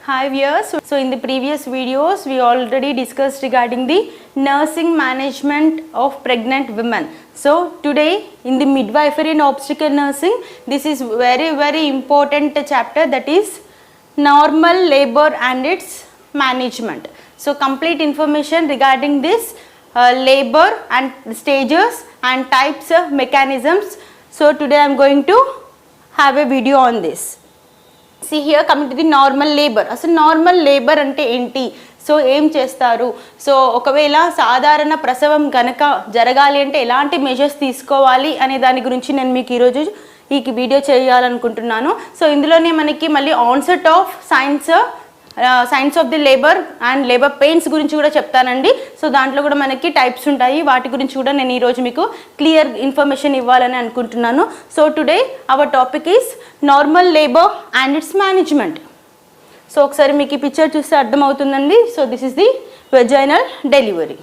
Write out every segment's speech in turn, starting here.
Hi viewers. So in the previous videos we already discussed regarding the nursing management of pregnant women. So today in the midwifery and obstetrical nursing, this is very important chapter, that is normal labor and its management. So complete information regarding this labor and stages and types of mechanisms. So today I am going to have a video on this. See here, coming to the normal labor. అసలు normal labour అంటే ఏంటి, so ఏం చేస్తారు, so ఒకవేళ సాధారణ ప్రసవం కనుక జరగాలి అంటే ఎలాంటి మెజర్స్ తీసుకోవాలి అనే దాని గురించి నేను మీకు ఈరోజు ఈ వీడియో చేయాలనుకుంటున్నాను. సో ఇందులోనే మనకి మళ్ళీ onset of science of the labour and labour pains గురించి కూడా చెప్తానండి. సో దాంట్లో కూడా మనకి టైప్స్ ఉంటాయి, వాటి గురించి కూడా నేను ఈరోజు మీకు క్లియర్ ఇన్ఫర్మేషన్ ఇవ్వాలని అనుకుంటున్నాను. So today our topic is normal labour and it's management. So ఒకసారి మీకు ఈ పిక్చర్ చూస్తే అర్థమవుతుందండి. So this is the vaginal delivery.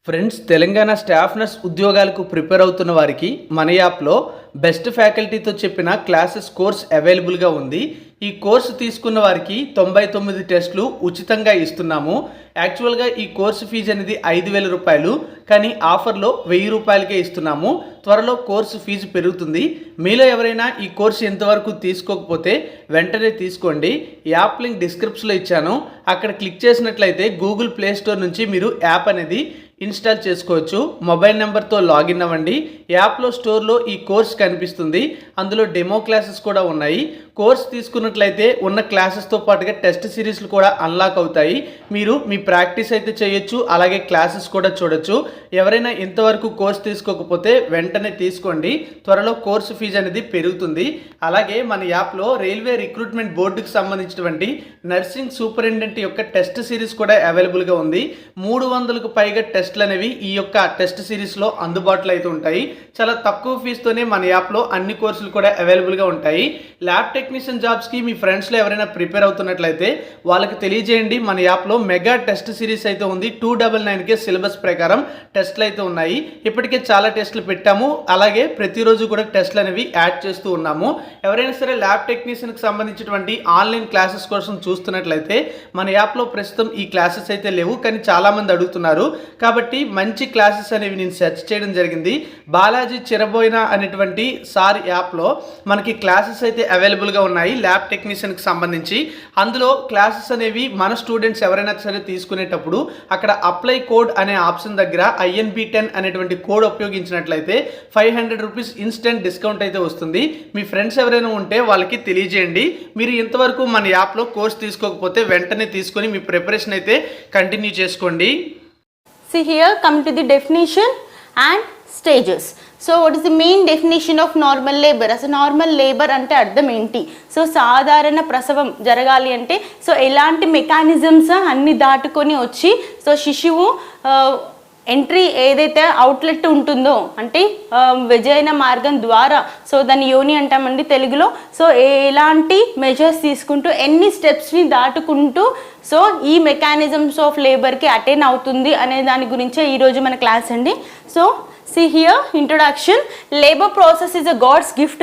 Friends, Telangana staff nurse ఉద్యోగాలకు ప్రిపేర్ అవుతున్న వారికి మన యాప్లో బెస్ట్ ఫ్యాకల్టీతో చెప్పిన క్లాసెస్ కోర్స్ అవైలబుల్గా ఉంది. ఈ కోర్సు తీసుకున్న వారికి 99 టెస్టులు ఉచితంగా ఇస్తున్నాము. యాక్చువల్గా ఈ కోర్సు ఫీజు అనేది 5,000 రూపాయలు, కానీ ఆఫర్లో 1000 రూపాయలకే ఇస్తున్నాము. త్వరలో కోర్సు ఫీజు పెరుగుతుంది. మీలో ఎవరైనా ఈ కోర్సు ఎంతవరకు తీసుకోకపోతే వెంటనే తీసుకోండి. యాప్ లింక్ డిస్క్రిప్షన్లో ఇచ్చాను, అక్కడ క్లిక్ చేసినట్లయితే గూగుల్ ప్లే స్టోర్ నుంచి మీరు యాప్ అనేది ఇన్స్టాల్ చేసుకోవచ్చు. మొబైల్ నెంబర్తో లాగిన్ అవ్వండి. యాప్లో స్టోర్లో ఈ కోర్స్ కనిపిస్తుంది, అందులో డెమో క్లాసెస్ కూడా ఉన్నాయి. కోర్స్ తీసుకున్నట్లయితే ఉన్న క్లాసెస్తో పాటుగా టెస్ట్ సిరీస్లు కూడా అన్లాక్ అవుతాయి. మీరు మీ ప్రాక్టీస్ అయితే చేయొచ్చు, అలాగే క్లాసెస్ కూడా చూడొచ్చు. ఎవరైనా ఇంతవరకు కోర్స్ తీసుకోకపోతే వెంటనే తీసుకోండి, త్వరలో కోర్సు ఫీజు అనేది పెరుగుతుంది. అలాగే మన యాప్లో రైల్వే రిక్రూట్మెంట్ బోర్డుకు సంబంధించినటువంటి నర్సింగ్ సూపరింటెండెంట్ యొక్క టెస్ట్ సిరీస్ కూడా అవైలబుల్గా ఉంది. 300కు పైగా టెస్ట్లు అనేవి ఈ యొక్క టెస్ట్ సిరీస్లో అందుబాటులో అయితే ఉంటాయి. చాలా తక్కువ ఫీజుతోనే మన యాప్లో అన్ని కోర్సులు కూడా అవైలబుల్గా ఉంటాయి. ల్యాబ్ టెక్నీషియన్ జాబ్స్కి మీ ఫ్రెండ్స్లో ఎవరైనా ప్రిపేర్ అవుతున్నట్లయితే వాళ్ళకి తెలియజేయండి. మన యాప్లో మెగా టెస్ట్ సిరీస్ అయితే ఉంది. 299కే సిలబస్ ప్రకారం టెస్ట్లు అయితే ఉన్నాయి. ఇప్పటికే చాలా టెస్టులు పెట్టాము, అలాగే ప్రతిరోజు కూడా టెస్ట్లు అనేవి యాడ్ చేస్తూ ఉన్నాము. ఎవరైనా సరే ల్యాబ్ టెక్నీషియన్కి సంబంధించినటువంటి ఆన్లైన్ క్లాసెస్ కోసం చూస్తున్నట్లయితే మన యాప్లో ప్రస్తుతం ఈ క్లాసెస్ అయితే లేవు, కానీ చాలామంది అడుగుతున్నారు కాబట్టి మంచి క్లాసెస్ అనేవి నేను సెర్చ్ చేయడం జరిగింది. బాలాజీ చిరబోయిన అనేటువంటి సార్ యాప్లో మనకి క్లాసెస్ అయితే అవైలబుల్గా ఉన్నాయి ల్యాబ్ టెక్నీషియన్కి సంబంధించి. అందులో క్లాసెస్ అనేవి మన స్టూడెంట్స్ ఎవరైనా సరే తీసుకునేటప్పుడు అక్కడ అప్లై కోడ్ అనే ఆప్షన్ దగ్గర INB10 అనేటువంటి కోడ్ ఉపయోగించినట్లయితే 500 రూపీస్ ఇన్స్టెంట్ డిస్కౌంట్ అయితే వస్తుంది. మీ ఫ్రెండ్స్ ఎవరైనా ఉంటే వాళ్ళకి తెలియజేయండి. మీరు ఇంతవరకు మన యాప్లో కోర్స్ తీసుకోకపోతే వెంటనే తీసుకొని మీ ప్రిపరేషన్ అయితే కంటిన్యూ చేసుకోండి. See here, come to the definition and stages. So what is the main definition of normal labor? అసలు నార్మల్ లేబర్ అంటే అర్థం ఏంటి? సో సాధారణ ప్రసవం జరగాలి అంటే సో ఎలాంటి మెకానిజమ్స్ అన్ని దాటుకొని వచ్చి సో శిశువు ఎంట్రీ ఏదైతే అవుట్లెట్ ఉంటుందో అంటే వెజైన మార్గం ద్వారా, సో దాన్ని యోని అంటామండి తెలుగులో. సో ఎలాంటి మెజర్స్ తీసుకుంటూ ఎన్ని స్టెప్స్ని దాటుకుంటూ సో ఈ మెకానిజమ్స్ ఆఫ్ లేబర్కి అటెండ్ అవుతుంది అనే దాని గురించే ఈరోజు మన క్లాస్ అండి. So see here, introduction. Labor process is a God's gift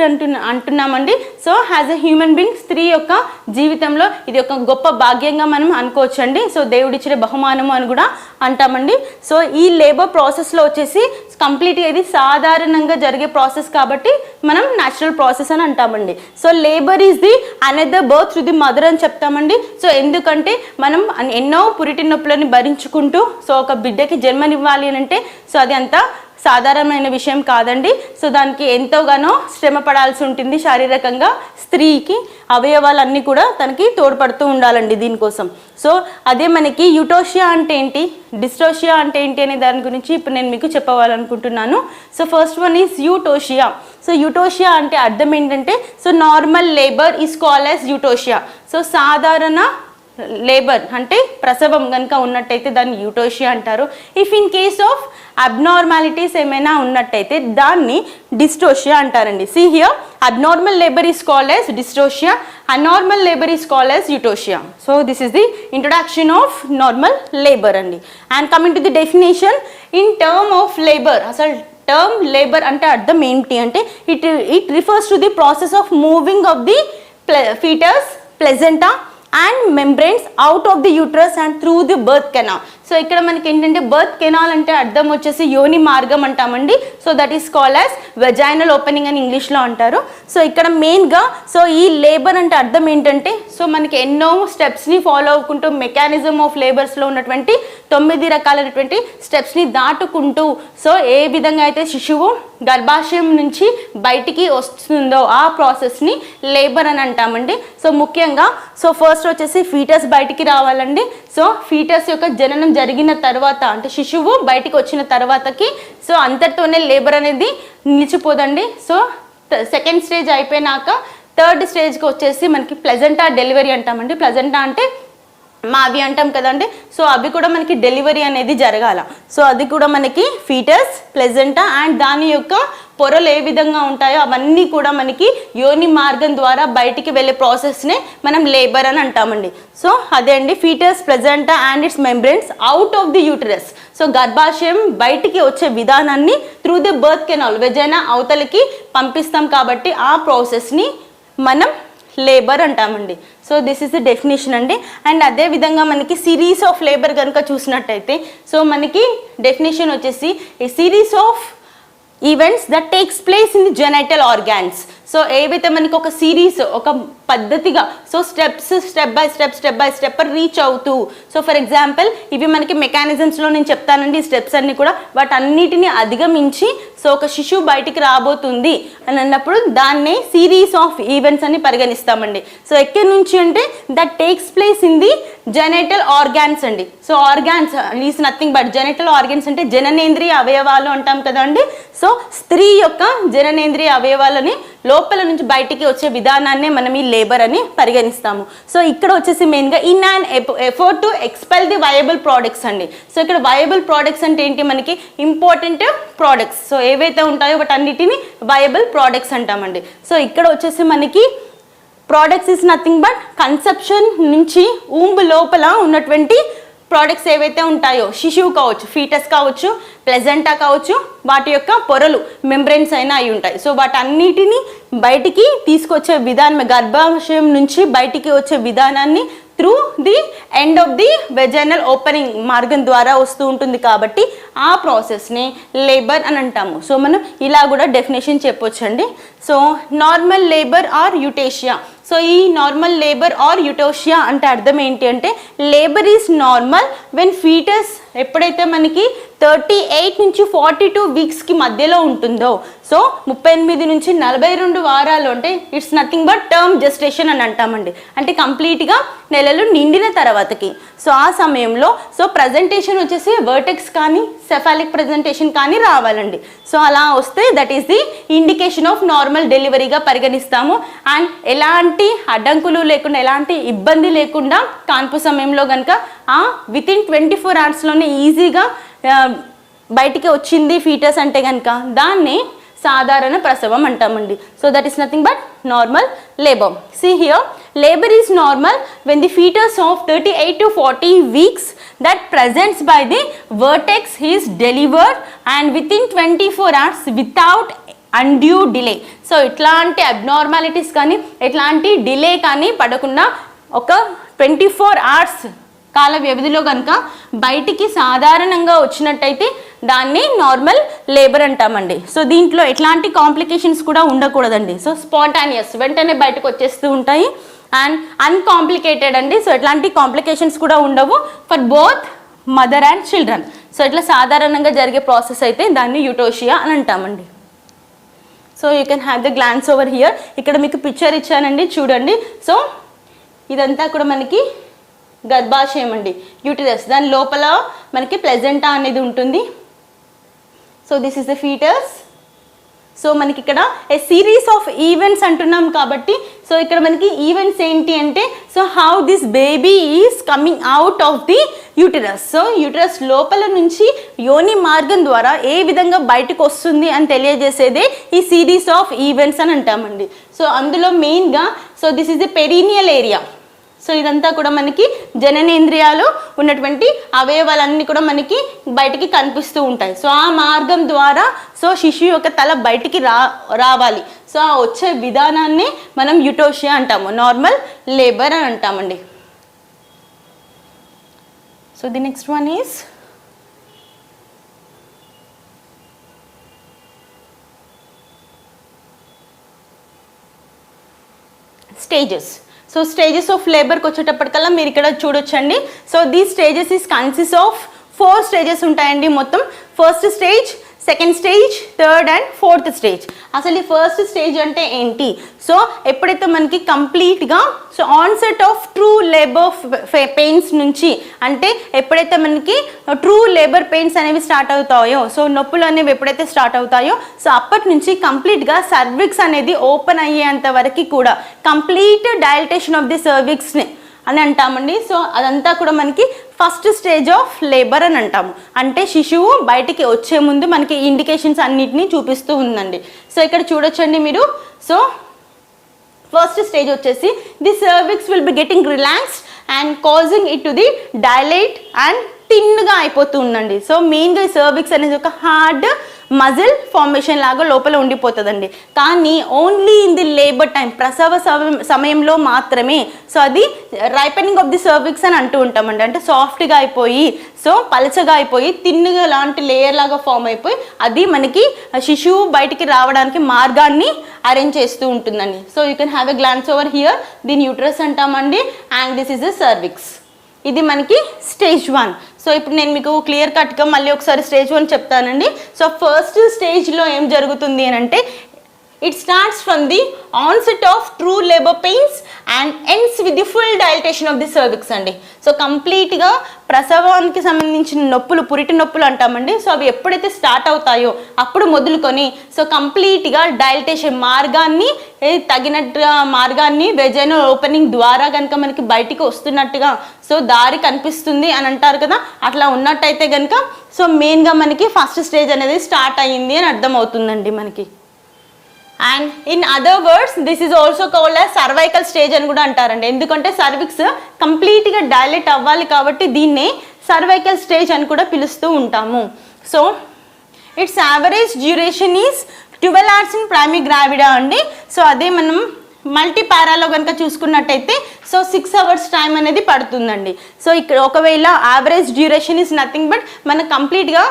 అంటున్నామండి. So as a human being స్త్రీ యొక్క జీవితంలో ఇది ఒక గొప్ప భాగ్యంగా మనం అనుకోవచ్చండి. సో దేవుడిచ్చిన బహుమానము అని కూడా అంటామండి. సో ఈ లేబర్ ప్రాసెస్లో వచ్చేసి కంప్లీట్గా ఇది సాధారణంగా జరిగే ప్రాసెస్ కాబట్టి మనం న్యాచురల్ ప్రాసెస్ అని అంటామండి. So labour is the another birth to the mother అని చెప్తామండి. సో ఎందుకంటే మనం ఎన్నో పురిటి నొప్పులని భరించుకుంటూ సో ఒక బిడ్డకి జన్మనివ్వాలి అని అంటే సో అది అంతా సాధారణమైన విషయం కాదండి. సో దానికి ఎంతోగానో శ్రమ పడాల్సి ఉంటుంది శారీరకంగా. స్త్రీకి అవయవాలన్నీ కూడా తనకి తోడ్పడుతూ ఉండాలండి దీనికోసం. సో అదే మనకి యూటోషియా అంటే ఏంటి, డిస్టోషియా అంటే ఏంటి అనే దాని గురించి ఇప్పుడు నేను మీకు చెప్పాలనుకుంటున్నాను. So first one is eutocia. So eutocia అంటే అర్థం ఏంటంటే so normal labour is called as eutocia. So సాధారణ లేబర్ అంటే ప్రసవం కనుక ఉన్నట్టయితే దాన్ని యూటోషియా అంటారు. If in case of abnormalities ఏమైనా ఉన్నట్టయితే దాన్ని డిస్టోషియా అంటారండి. See here, abnormal labour is called as dystocia, a normal labour is called as eutocia. So this is the introduction of normal labour అండి. And coming to the definition in term of labour, అసలు term labour అంటే అర్థం ఏంటి అంటే it refers to the process of moving of the foetus, placenta and membranes out of the uterus and through the birth canal. So ఇక్కడ మనకి ఏంటంటే birth canal అంటే అర్థం వచ్చేసి యోని మార్గం అంటామండి. So that is called as vaginal opening అని ఇంగ్లీష్లో అంటారు. సో ఇక్కడ మెయిన్గా సో ఈ లేబర్ అంటే అర్థం ఏంటంటే సో మనకి ఎన్నో స్టెప్స్ని ఫాలో అవ్వకుంటూ మెకానిజం ఆఫ్ లేబర్స్లో ఉన్నటువంటి 9 రకాలైనటువంటి స్టెప్స్ని దాటుకుంటూ సో ఏ విధంగా అయితే శిశువు గర్భాశయం నుంచి బయటికి వస్తుందో ఆ ప్రాసెస్ని లేబర్ అని అంటామండి. సో ముఖ్యంగా సో ఫస్ట్ వచ్చేసి ఫీటస్ బయటికి రావాలండి. సో ఫీటస్ యొక్క జననం జరిగిన తర్వాత అంటే శిశువు బయటికి వచ్చిన తర్వాతకి సో అంతటితోనే లేబర్ అనేది నిలిచిపోదండి. సో సెకండ్ స్టేజ్ అయిపోయినాక థర్డ్ స్టేజ్కి వచ్చేసి మనకి ప్లెజెంటా డెలివరీ అంటామండి. ప్లెజెంటా అంటే అవి అంటాం కదండి. సో అవి కూడా మనకి డెలివరీ అనేది జరగాల. సో అది కూడా మనకి ఫీటస్, ప్లెజెంటా అండ్ దాని యొక్క పొరలు ఏ విధంగా ఉంటాయో అవన్నీ కూడా మనకి యోని మార్గం ద్వారా బయటికి వెళ్ళే ప్రాసెస్నే మనం లేబర్ అని అంటామండి. సో అదే అండి foetus, placenta and it's membranes out of the uterus. So గర్భాశయం బయటికి వచ్చే విధానాన్ని through the birth canal vagina అవతలకి పంపిస్తాం కాబట్టి ఆ ప్రాసెస్ని మనం లేబర్ అంటామండి. So this is the definition అండి. అండ్ అదే విధంగా మనకి సిరీస్ ఆఫ్ లేబర్ కనుక చూసినట్టయితే సో మనకి డెఫినేషన్ వచ్చేసి a series of events that takes place in the genital organs. So ఏవైతే మనకి ఒక సిరీస్ ఒక పద్ధతిగా so step by step reach అవుతూ సో ఫర్ ఎగ్జాంపుల్ ఇవి మనకి మెకానిజమ్స్లో నేను చెప్తానండి ఈ స్టెప్స్ అన్నీ కూడా వాటన్నిటిని అధిగమించి సో ఒక శిశువు బయటికి రాబోతుంది అని అన్నప్పుడు దాన్నే సిరీస్ ఆఫ్ ఈవెంట్స్ అని పరిగణిస్తామండి. సో ఎక్కడి నుంచి అంటే that takes place in the genital organs అండి. So organs is nothing but genital organs అంటే జననేంద్రియ అవయవాలు అంటాం కదండి. సో స్త్రీ యొక్క జననేంద్రియ అవయవాలని లోపల నుంచి బయటికి వచ్చే విధానాన్నే మనం ఈ లేబర్ అని పరిగణిస్తాము. సో ఇక్కడ వచ్చేసి మెయిన్గా in and effort to expel the viable products అండి. సో ఇక్కడ వయబుల్ ప్రోడక్ట్స్ అంటే ఏంటి మనకి ఇంపార్టెంట్ ప్రోడక్ట్స్ సో ఏవైతే ఉంటాయో వాటన్నిటిని వయబుల్ ప్రోడక్ట్స్ అంటామండి. సో ఇక్కడ వచ్చేసి మనకి products is nothing but conception నుంచి ఊంబ్ లోపల ఉన్నటువంటి ప్రోడక్ట్స్ ఏవైతే ఉంటాయో శిశువు కావచ్చు, ఫీటస్ కావచ్చు, ప్లెజెంటా కావచ్చు, వాటి యొక్క పొరలు మెంబ్రెయిన్స్ అయినా అయి ఉంటాయి. సో వాటన్నిటిని బయటికి తీసుకొచ్చే విధానం గర్భాశయం నుంచి బయటికి వచ్చే విధానాన్ని through the end of the vaginal opening మార్గం ద్వారా వస్తూ ఉంటుంది కాబట్టి ఆ ప్రాసెస్ని లేబర్ అని అంటాము. సో మనం ఇలా కూడా డెఫినేషన్ చెప్పొచ్చండి. So normal labour or eutocia. So ఈ నార్మల్ లేబర్ ఆర్ యుటోషియా అంటే అర్థం ఏంటి అంటే labour is normal when foetus ఎప్పుడైతే మనకి 38 నుంచి 42 వీక్స్కి మధ్యలో ఉంటుందో సో 38 నుంచి 42 వారాలు అంటే it's nothing but term gestation అని అంటామండి. అంటే కంప్లీట్గా నెలలు నిండిన తర్వాతకి సో ఆ సమయంలో సో ప్రజెంటేషన్ వచ్చేసి వర్టెక్స్ కానీ సెఫాలిక్ ప్రజెంటేషన్ కానీ రావాలండి. సో అలా వస్తే that is the indication of normal డెలివరీగా పరిగణిస్తాము. అండ్ ఎలాంటి అడ్డంకులు లేకుండా ఎలాంటి ఇబ్బంది లేకుండా కాన్పు సమయంలో కనుక వితిన్ 24 అవర్స్లోనే ఈజీగా బయటికి వచ్చింది ఫీటస్ అంటే కనుక దాన్ని సాధారణ ప్రసవం అంటామండి. So that is nothing but normal labour. See here, labor is normal when the fetus of 38 to 40 weeks that presents by the vertex is delivered and within 24 hours without undue delay. So ఇట్లాంటి abnormalities కానీ ఎట్లాంటి delay కానీ పడకుండా ఒక 24 hours కాల వ్యవధిలో కనుక బయటికి సాధారణంగా వచ్చినట్టయితే దాన్ని నార్మల్ లేబర్ అంటామండి. సో దీంట్లో ఎట్లాంటి కాంప్లికేషన్స్ కూడా ఉండకూడదండి. సో స్పాంటానియస్ వెంటనే బయటకు వచ్చేస్తూ ఉంటాయి అండ్ అన్కాంప్లికేటెడ్ అండి. సో ఎట్లాంటి కాంప్లికేషన్స్ కూడా ఉండవు for both mother and children. So ఇట్లా సాధారణంగా జరిగే ప్రాసెస్ అయితే దాన్ని యుటోషియా అని అంటామండి. So you can have the glance over here. ఇక్కడ మీకు పిక్చర్ ఇచ్చానండి చూడండి. సో ఇదంతా కూడా మనకి గర్భాశయం అండి, యూటరస్. దాని లోపల మనకి ప్లెజెంటా అనేది ఉంటుంది. So this is the foetus. So మనకి ఇక్కడ ఏ సిరీస్ ఆఫ్ ఈవెంట్స్ అంటున్నాం కాబట్టి సో ఇక్కడ మనకి ఈవెంట్స్ ఏంటి అంటే so how this baby is coming out of the uterus. So uterus లోపల నుంచి యోని మార్గం ద్వారా ఏ విధంగా బయటకు వస్తుంది అని తెలియజేసేదే ఈ సిరీస్ ఆఫ్ ఈవెంట్స్ అని అంటామండి. సో అందులో మెయిన్గా so this is the perennial area. So ఇదంతా కూడా మనకి జననేంద్రియాలు ఉన్నటువంటి అవయవాలన్నీ కూడా మనకి బయటికి కనిపిస్తూ ఉంటాయి. సో ఆ మార్గం ద్వారా సో శిశువు యొక్క తల బయటికి రావాలి. సో ఆ వచ్చే విధానాన్ని మనం యుటోషియా అంటాము, నార్మల్ లేబర్ అని అంటామండి. So the next one is stages. So stages of లేబర్కి వచ్చేటప్పటికల్లా మీరు ఇక్కడ చూడొచ్చండి. So these stages is consist of 4 stages ఉంటాయండి మొత్తం. First stage, second stage, third and fourth stage. అసలు ఈ ఫస్ట్ స్టేజ్ అంటే ఏంటి? సో ఎప్పుడైతే మనకి కంప్లీట్గా so onset of true labour pains నుంచి, అంటే ఎప్పుడైతే మనకి ట్రూ లేబర్ పెయిన్స్ అనేవి స్టార్ట్ అవుతాయో, సో నొప్పులు అనేవి ఎప్పుడైతే స్టార్ట్ అవుతాయో, సో అప్పటి నుంచి కంప్లీట్గా సర్విక్స్ అనేది ఓపెన్ అయ్యేంత వరకు కూడా కంప్లీట్ డైలటేషన్ ఆఫ్ ది సర్విక్స్ని అని అంటామండి. సో అదంతా కూడా మనకి ఫస్ట్ స్టేజ్ ఆఫ్ లేబర్ అని అంటాము. అంటే శిశువు బయటికి వచ్చే ముందు మనకి ఇండికేషన్స్ అన్నిటినీ చూపిస్తూ ఉందండి. సో ఇక్కడ చూడొచ్చండి మీరు. సో ఫస్ట్ స్టేజ్ వచ్చేసి the cervix will be getting relaxed and causing it to the dilate and థిన్గా అయిపోతూ ఉందండి. సో మెయిన్గా ఈ సర్విక్స్ అనేది ఒక హార్డ్ మజిల్ ఫార్మేషన్ లాగా లోపల ఉండిపోతుందండి. కానీ only in the labour time, ప్రసవ సమయంలో మాత్రమే. సో అది రైపెనింగ్ ఆఫ్ ది సర్విక్స్ అని అంటూ ఉంటామండి. అంటే సాఫ్ట్గా అయిపోయి, సో పలచగా అయిపోయి, తిన్నుగా లాంటి లేయర్ లాగా ఫామ్ అయిపోయి అది మనకి శిశువు బయటికి రావడానికి మార్గాన్ని అరేంజ్ చేస్తూ ఉంటుందండి. So you can have a glance over here. దీని యూట్రస్ అంటామండి and this is a cervix. ఇది మనకి స్టేజ్ 1. సో ఇప్పుడు నేను మీకు క్లియర్ కట్గా మళ్ళీ ఒకసారి స్టేజ్ 1 చెప్తానండి. సో ఫస్ట్ స్టేజ్లో ఏం జరుగుతుంది అని అంటే it starts from the onset of true labour pains and ends with the full dilatation of the cervix అండి. సో కంప్లీట్గా ప్రసవానికి సంబంధించిన నొప్పులు, పురిటి నొప్పులు అంటామండి. సో అవి ఎప్పుడైతే స్టార్ట్ అవుతాయో అప్పుడు మొదలుకొని సో కంప్లీట్గా డైలటేషన్ మార్గాన్ని, తగినట్టుగా మార్గాన్ని వెజైనల్ ఓపెనింగ్ ద్వారా కనుక మనకి బయటికి వస్తున్నట్టుగా సో దారి కనిపిస్తుంది అని అంటారు కదా, అట్లా ఉన్నట్టయితే కనుక సో మెయిన్గా మనకి ఫస్ట్ స్టేజ్ అనేది స్టార్ట్ అయ్యింది అని అర్థం అవుతుందండి మనకి. And in other words this is also called as cervical stage అని కూడా అంటారండి. ఎందుకంటే సర్విక్స్ కంప్లీట్గా డైలేట్ అవ్వాలి కాబట్టి దీన్నే సర్వైకల్ స్టేజ్ అని కూడా పిలుస్తూ ఉంటాము. So its average duration is 12 hours in primary gravida అండి. సో అదే మనం మల్టీ పారాలో కనుక చూసుకున్నట్టయితే సో 6 hours టైం అనేది పడుతుందండి. సో ఇక్కడ ఒకవేళ average duration is nothing but మనకు కంప్లీట్గా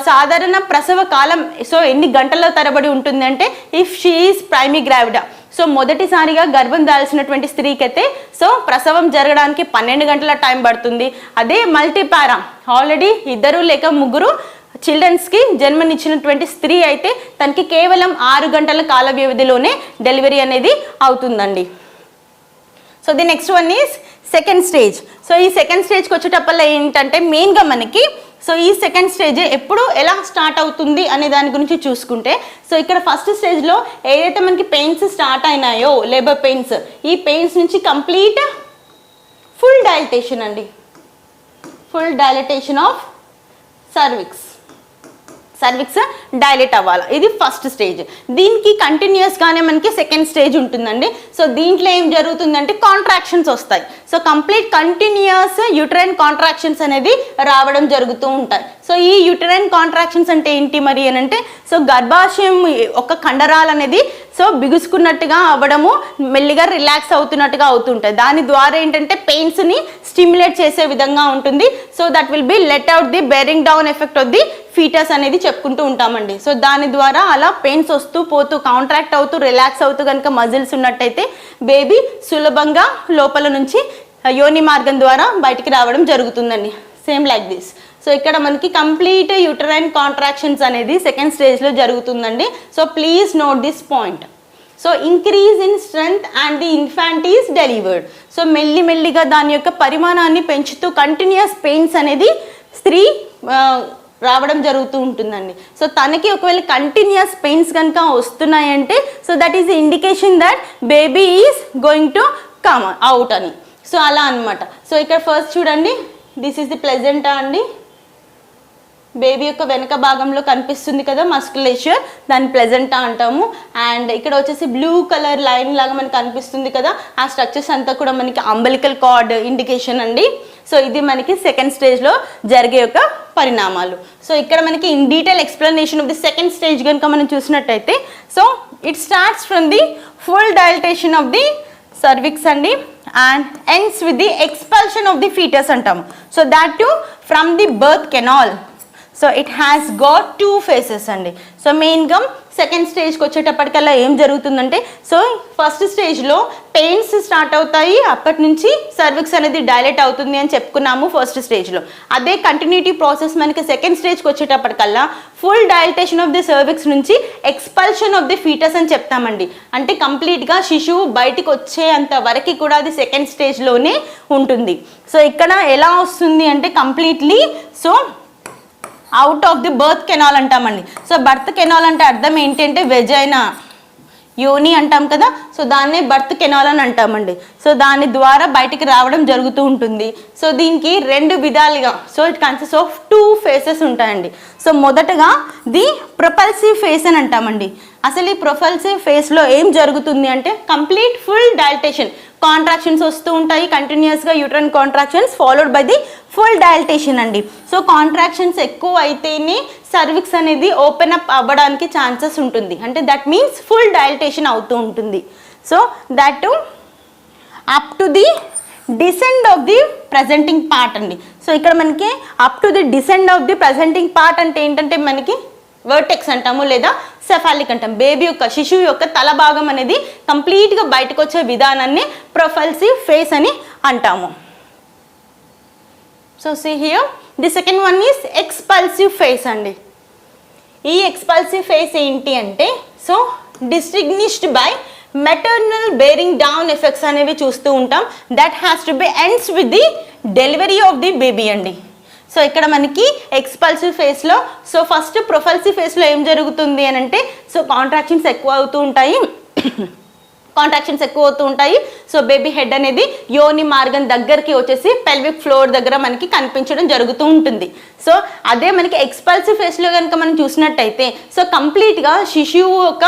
సాధారణ ప్రసవ కాలం సో ఎన్ని గంటల తరబడి ఉంటుంది అంటే if she is primary gravida, so మొదటిసారిగా గర్భం దాల్చినటువంటి స్త్రీకి అయితే సో ప్రసవం జరగడానికి 12 గంటల టైం పడుతుంది. అదే మల్టీ పారా ఆల్రెడీ 2 లేక 3 చిల్డ్రన్స్కి జన్మనిచ్చినటువంటి స్త్రీ అయితే తనకి కేవలం 6 గంటల కాల వ్యవధిలోనే డెలివరీ అనేది అవుతుందండి. So the next one is second stage. So ఈ సెకండ్ స్టేజ్కి వచ్చేటప్పల్లో ఏంటంటే మెయిన్గా మనకి సో ఈ సెకండ్ స్టేజ్ ఎప్పుడు ఎలా స్టార్ట్ అవుతుంది అనే దాని గురించి చూసుకుంటే సో ఇక్కడ ఫస్ట్ స్టేజ్లో ఏదైతే మనకి పెయిన్స్ స్టార్ట్ అయినాయో లేబర్ పెయిన్స్, ఈ పెయిన్స్ నుంచి కంప్లీట్ ఫుల్ డైలటేషన్ అండి, full dilatation of cervix dilate అవ్వాలి. ఇది ఫస్ట్ స్టేజ్. దీనికి కంటిన్యూస్గానే మనకి సెకండ్ స్టేజ్ ఉంటుందండి. సో దీంట్లో ఏం జరుగుతుందంటే కాంట్రాక్షన్స్ వస్తాయి. So complete continuous uterine contractions అనేది రావడం జరుగుతూ ఉంటాయి. సో ఈ యూటరైన్ కాంట్రాక్షన్స్ అంటే ఏంటి మరి అని అంటే సో గర్భాశయం ఒక కండరాలు అనేది సో బిగుసుకున్నట్టుగా అవ్వడము, మెల్లిగా రిలాక్స్ అవుతున్నట్టుగా అవుతుంటాయి. దాని ద్వారా ఏంటంటే పెయిన్స్ని స్టిమ్యులేట్ చేసే విధంగా ఉంటుంది. So that will be let out the bearing down effect of the foetus అనేది చెప్పుకుంటూ ఉంటామండి. సో దాని ద్వారా అలా పెయిన్స్ వస్తూ పోతూ కాంట్రాక్ట్ అవుతూ రిలాక్స్ అవుతూ కనుక మజిల్స్ ఉన్నట్టయితే బేబీ సులభంగా లోపల నుంచి యోని మార్గం ద్వారా బయటికి రావడం జరుగుతుందండి. Same like this. సో ఇక్కడ మనకి కంప్లీట్ యూటరైన్ కాంట్రాక్షన్స్ అనేది సెకండ్ స్టేజ్లో జరుగుతుందండి. So please note this point. So increase in strength and the infant is delivered. So మెల్లిమెల్లిగా దాని యొక్క పరిమాణాన్ని పెంచుతూ కంటిన్యూస్ పెయిన్స్ అనేది స్త్రీ రావడం జరుగుతూ ఉంటుందండి. సో తనకి ఒకవేళ కంటిన్యూస్ పెయిన్స్ కనుక వస్తున్నాయంటే so that is indication that baby is going to come out అని. సో అలా అనమాట. సో ఇక్కడ ఫస్ట్ చూడండి, దిస్ ఈస్ ది ప్లెజెంటా అండి. బేబీ యొక్క వెనక భాగంలో కనిపిస్తుంది కదా మస్కులేచర్, దాన్ని ప్లెజెంటా అంటాము. అండ్ ఇక్కడ వచ్చేసి బ్లూ కలర్ లైన్ లాగా మనకి కనిపిస్తుంది కదా, ఆ స్ట్రక్చర్స్ అంతా కూడా మనకి అంబలికల్ కార్డ్ ఇండికేషన్ అండి. సో ఇది మనకి సెకండ్ స్టేజ్లో జరిగే యొక్క పరిణామాలు. సో ఇక్కడ మనకి in detail explanation of the second stage కనుక మనం చూసినట్టయితే so it starts from the full dilatation of the cervix అండి. and ends with the expulsion of the fetus అంటాము. So that too from the birth canal. So it has got 2 phases అండి. So మెయిన్గా second స్టేజ్కి వచ్చేటప్పటికల్లా ఏం జరుగుతుందంటే, so first స్టేజ్లో pains start అవుతాయి, అప్పటి నుంచి సర్విక్స్ అనేది డైలేట్ అవుతుంది అని చెప్పుకున్నాము ఫస్ట్ స్టేజ్లో. అదే కంటిన్యూటీ ప్రాసెస్ మనకి సెకండ్ స్టేజ్కి వచ్చేటప్పటికల్లా full dilatation of the cervix నుంచి ఎక్స్పల్షన్ ఆఫ్ ది ఫీటస్ అని చెప్తామండి. అంటే కంప్లీట్గా శిశువు బయటికి వచ్చేంత వరకు కూడా అది సెకండ్ స్టేజ్లోనే ఉంటుంది. సో ఇక్కడ ఎలా వస్తుంది అంటే completely so out of the birth canal అంటామండి. సో బర్త్ కెనాల్ అంటే అర్థం ఏంటంటే వెజైనా, యోని అంటాం కదా, సో దాన్నే బర్త్ కెనాల్ అని అంటామండి. సో దాని ద్వారా బయటికి రావడం జరుగుతూ ఉంటుంది. సో దీనికి 2 విధాలుగా, so it consist of 2 phases ఉంటాయండి. సో మొదటగా ది ప్రొపల్సివ్ ఫేస్ అని అంటామండి. అసలు ఈ ప్రొపల్సివ్ ఫేస్లో ఏం జరుగుతుంది అంటే కంప్లీట్ ఫుల్ డైలటేషన్, కాంట్రాక్షన్స్ వస్తూ ఉంటాయి కంటిన్యూస్గా, యూట్రన్ contractions followed by the full dilatation అండి. సో కాంట్రాక్షన్స్ ఎక్కువ అయితేనే సర్విక్స్ అనేది ఓపెన్ అప్ అవ్వడానికి ఛాన్సెస్ ఉంటుంది. అంటే దట్ మీన్స్ ఫుల్ డైలటేషన్ అవుతూ ఉంటుంది. So that up to the descend of the presenting part అండి. సో ఇక్కడ మనకి up to the descend of the presenting part అంటే ఏంటంటే మనకి వర్టెక్స్ అంటాము లేదా సెఫాలిక్ అంటాం. బేబీ యొక్క శిశువు యొక్క తల భాగం అనేది కంప్లీట్గా బయటకు వచ్చే విధానాన్ని ప్రొపల్సివ్ ఫేస్ అని అంటాము. So see here the second one is expulsive phase అండి. ఈ ఎక్స్పల్సివ్ ఫేస్ ఏంటి అంటే so distinguished by maternal bearing down effects అనేవి చూస్తూ ఉంటాం. That has to be ends with the delivery of the baby అండి. సో ఇక్కడ మనకి ఎక్స్పల్సివ్ ఫేస్లో సో ఫస్ట్ ప్రొపల్సివ్ ఫేస్లో ఏం జరుగుతుంది అని అంటే సో కాంట్రాక్షన్స్ ఎక్కువ అవుతూ ఉంటాయి. సో బేబీ హెడ్ అనేది యోని మార్గం దగ్గరికి వచ్చేసి పెల్విక్ ఫ్లోర్ దగ్గర మనకి కనిపించడం జరుగుతూ ఉంటుంది. సో అదే మనకి ఎక్స్పల్సివ్ ఫేస్లో కనుక మనం చూసినట్టయితే సో కంప్లీట్గా శిశువు యొక్క